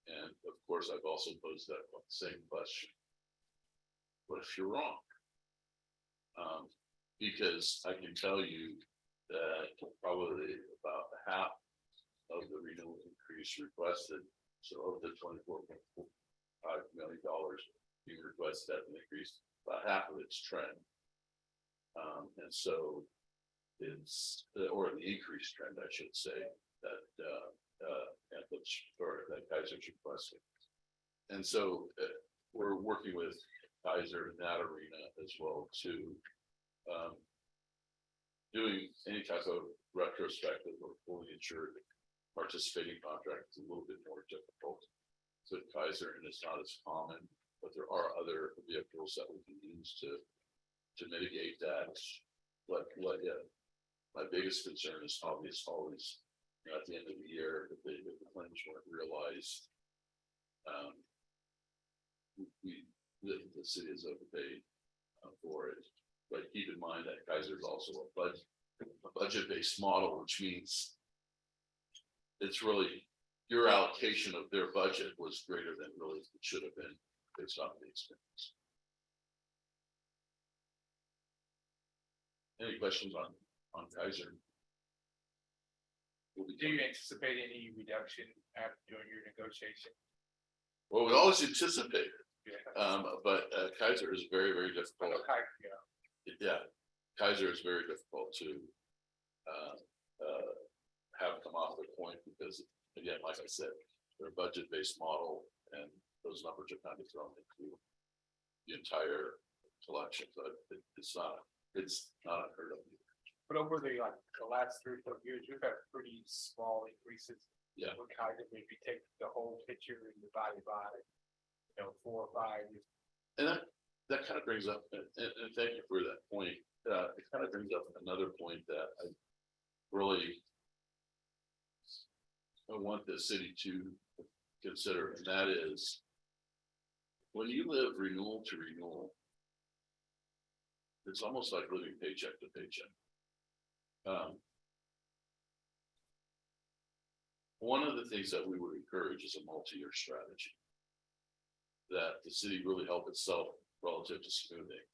And of course, I've also posed that same question. What if you're wrong? Because I can tell you that probably about half of the renewal increase requested, so of the $24.5 million being requested as an increase, about half of it's trend. And so it's, or the increased trend, I should say, that that Kaiser's requesting. And so we're working with Kaiser in that arena as well too. Doing any type of retrospective or fully insured participating contract is a little bit more difficult. So Kaiser, and it's not as common, but there are other vehicles that we can use to mitigate that. But my biggest concern is always, you know, at the end of the year, if the claims weren't realized, the city is overpaid for it. But keep in mind that Kaiser is also a budget-based model, which means it's really your allocation of their budget was greater than really it should have been based on the expense. Any questions on Kaiser? Do you anticipate any reduction after doing your negotiation? Well, we always anticipate it, but Kaiser is very, very difficult. Yeah, Kaiser is very difficult to have come off the point because, again, like I said, they're a budget-based model, and those numbers are kind of thrown into the entire collection. So it's not unheard of. But over the last 3 or 4 years, we've had pretty small increases. Yeah. What kind of, maybe take the whole picture and divide it by, 4 or 5 years. And that kind of brings up, and thank you for that point. It kind of brings up another point that I really want the city to consider, and that is when you live renewal to renewal, it's almost like living paycheck to paycheck. One of the things that we would encourage is a multi-year strategy that the city really help itself relative to smoothing.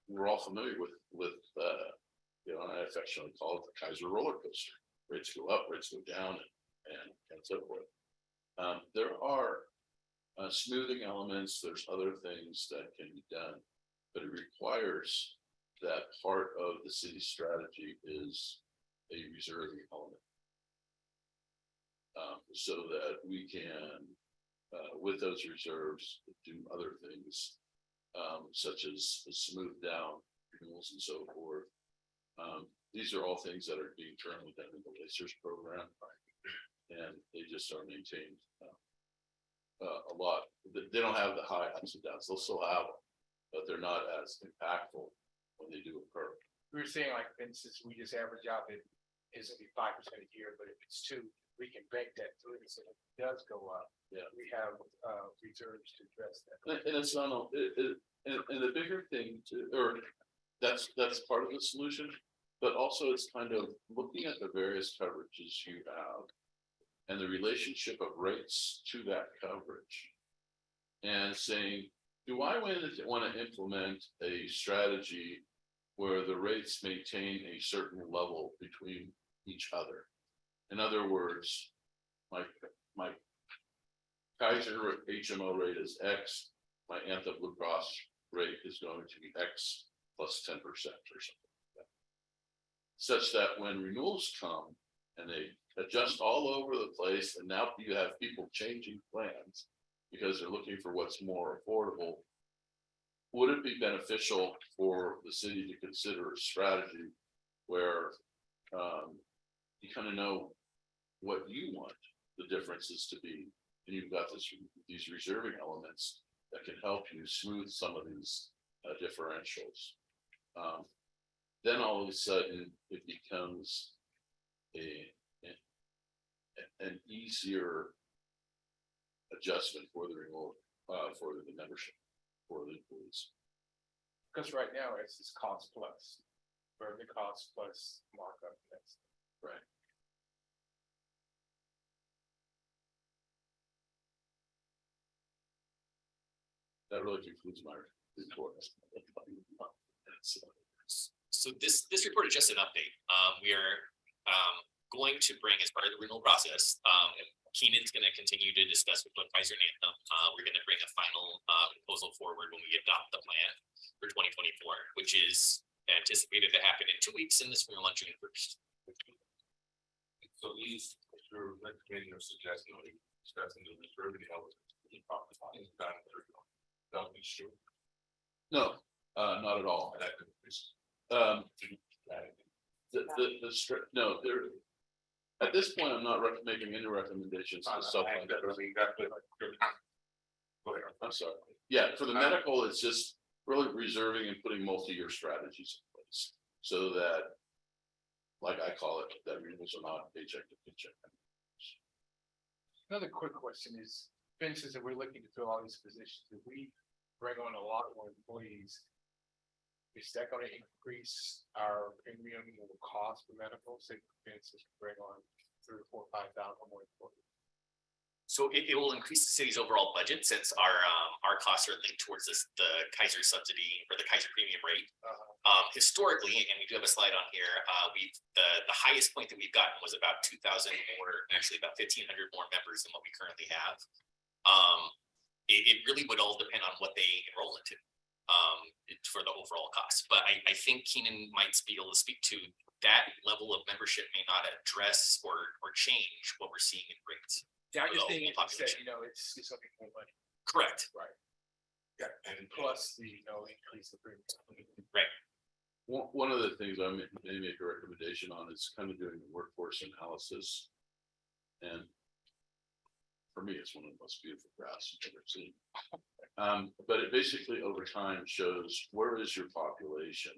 We're all familiar with I affectionately call it the Kaiser roller coaster. Rates go up, rates go down, and so forth. There are smoothing elements. There's other things that can be done, but it requires that part of the city's strategy is a reserving element. So that we can with those reserves, do other things. Such as smooth down renewals and so forth. These are all things that are being currently done in the LACERS program. And they just are maintained a lot. They don't have the high ups and downs. They'll still have them, but they're not as impactful when they do occur. We were saying like, for instance, we just average out that it's gonna be 5% a year, but if it's 2, we can bank that 3, so if it does go up. Yeah. We have reserves to address that. And it's not, and the bigger thing that's part of the solution, but also it's kind of looking at the various coverages you have and the relationship of rates to that coverage. And saying, do I want to implement a strategy where the rates maintain a certain level between each other? In other words, my Kaiser HMO rate is X, my Anthem Blue Cross rate is going to be X plus 10% or something like that. Such that when renewals come and they adjust all over the place, and now you have people changing plans because they're looking for what's more affordable. Would it be beneficial for the city to consider a strategy where you kind of know what you want the differences to be, and you've got these reserving elements that can help you smooth some of these differentials. Then all of a sudden it becomes an easier adjustment for the renewal, for the membership, for the employees. Because right now it's just cost plus, where the cost plus markup. That's right. That really concludes my report. So this report is just an update. We are going to bring, as part of the renewal process, Keenan's going to continue to discuss with Kaiser and Anthem. We're going to bring a final proposal forward when we adopt the plan for 2024, which is anticipated to happen in 2 weeks, and this will on June 1st. So these, if you're recommending or suggesting or discussing the reserve elements, don't be sure. No, not at all. No, there. At this point, I'm not making any recommendations to supplement. I'm sorry. Yeah, for the medical, it's just really reserving and putting multi-year strategies in place so that, like I call it, that renewals are not paycheck to paycheck. Another quick question is, for instance, if we're looking to fill all these positions, if we bring on a lot more employees, is that going to increase our premium or cost for medical? Say, for instance, bring on 3,000 or 4,000, 5,000 more employees. So it will increase the city's overall budget since our costs are linked towards the Kaiser subsidy or the Kaiser premium rate. Historically, and we do have a slide on here, the highest point that we've gotten was about 2,000 more, actually about 1,500 more members than what we currently have. It really would all depend on what they enroll into for the overall cost. But I think Keenan might be able to speak to that level of membership may not address or change what we're seeing in rates. Yeah, I just think it's something more money. Correct. Right. Yeah, and plus the increase the premium. Right. One of the things I may make a recommendation on is kind of doing a workforce analysis. And for me, it's one of the most beautiful graphs I've ever seen. But it basically over time shows where is your population?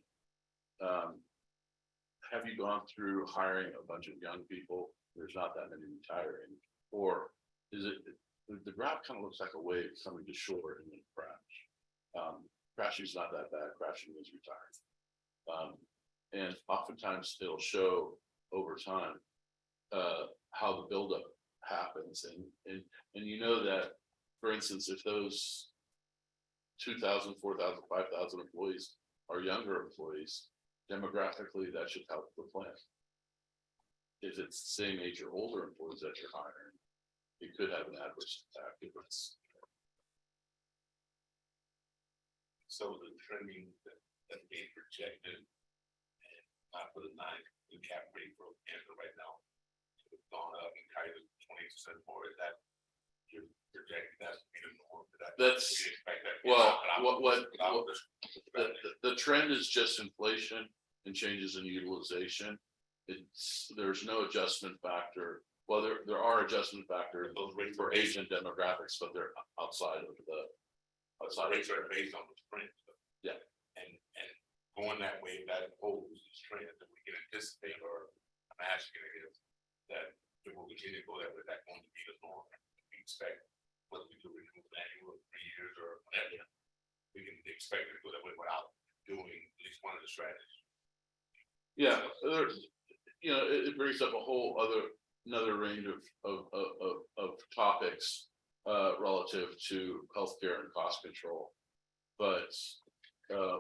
Have you gone through hiring a bunch of young people? There's not that many retiring. Or is it, the graph kind of looks like a wave coming to shore and then crash. Crashing is not that bad, crashing is retiring. And oftentimes it'll show over time how the buildup happens. And you know that, for instance, if those 2,000, 4,000, 5,000 employees are younger employees, demographically, that should help the plan. If it's the same age or older employees that you're hiring, it could have an adverse impact if it's. So the trending that being projected, and not for the 9, the cap rate for Anthem right now, it's gone up and kind of 20% more. Is that project that's even more. That's, We expect that. well, the trend is just inflation and changes in utilization. There's no adjustment factor. Well, there are adjustment factors Those rates for age and demographics, but they're outside of the. Outside of rates are based on the trend. Yeah. And going that way, that holds this trend that we can anticipate, or I'm asking is that it will continue to go that way, that going to be the norm. We expect whether we do renew annual 3 years or whatever, we can expect it to go that way without doing at least one of the strategies. Yeah, there's, it brings up a whole another range of topics relative to healthcare and cost control. But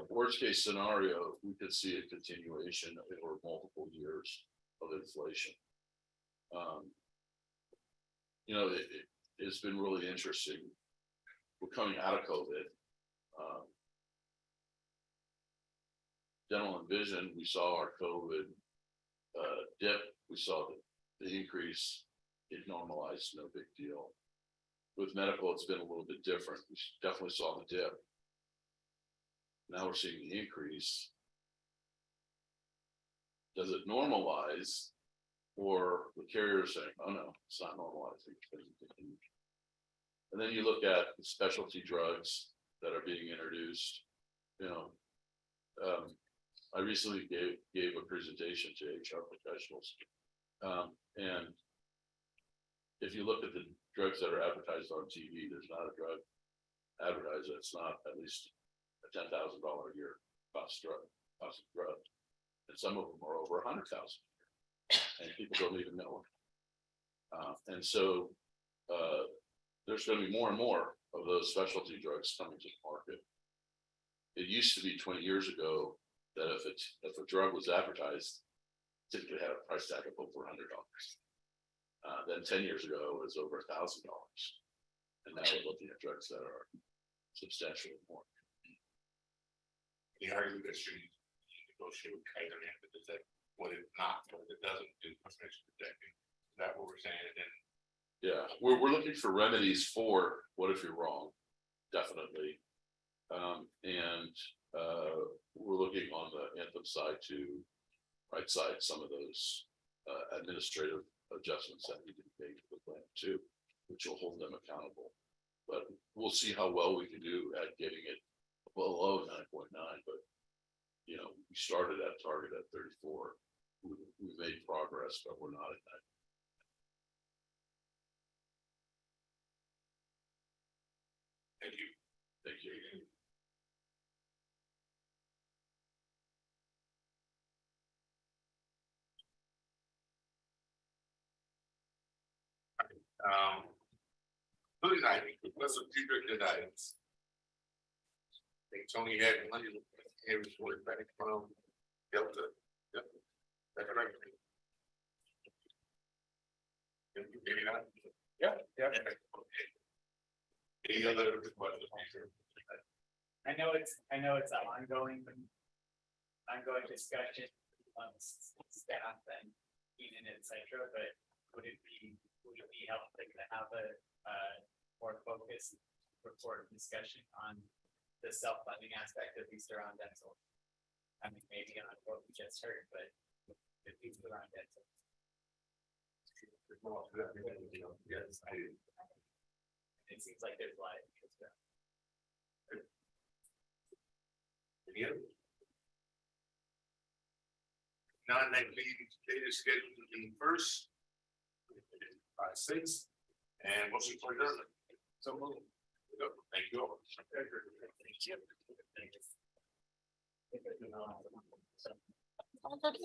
worst case scenario, we could see a continuation over multiple years of inflation. It's been really interesting. We're coming out of COVID. Dental and vision, we saw our COVID dip, we saw the increase, it normalized, no big deal. With medical, it's been a little bit different. We definitely saw the dip. Now we're seeing the increase. Does it normalize? Or the carrier saying, oh no, it's not normalizing. And then you look at the specialty drugs that are being introduced. I recently gave a presentation to HR professionals. And if you look at the drugs that are advertised on TV, there's not a drug advertised that's not at least a $10,000 a year cost of drug. And some of them are over $100,000. And people don't even know them. And so there's going to be more and more of those specialty drugs coming to the market. It used to be 20 years ago that if a drug was advertised, typically had a price tag of over $100. Then 10 years ago, it was over $1,000. And now we're looking at drugs that are substantially more. The argument that you negotiate with Kaiser and is that what it not, what it doesn't do, protecting. Is that what we're saying? And then yeah, we're looking for remedies for what if you're wrong, definitely. And we're looking on the Anthem side to right side some of those administrative adjustments that need to be made to the plan too, which will hold them accountable. But we'll see how well we can do at getting it below 9.9. But we started at target at 34. We've made progress, but we're not at that. thank you. Thank you. Good night. What's the future good items? I think Tony had money here was back from Delta. Yep. That's right. Maybe not. Yeah. Any other questions? I know it's an ongoing discussion amongst staff and Keenan, et cetera, but would it be helpful to have a more focused report discussion on the self-funding aspect, at least around dental? I mean, maybe on what we just heard, but at least around dental. Yes, It seems like there's a lot of interest there. any other? Non-next meeting date is scheduled to be first. 5-6 and motion for adjournment. So moved. Thank you all.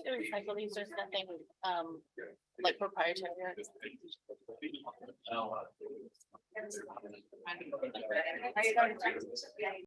Recycle these, there's nothing, like proprietary.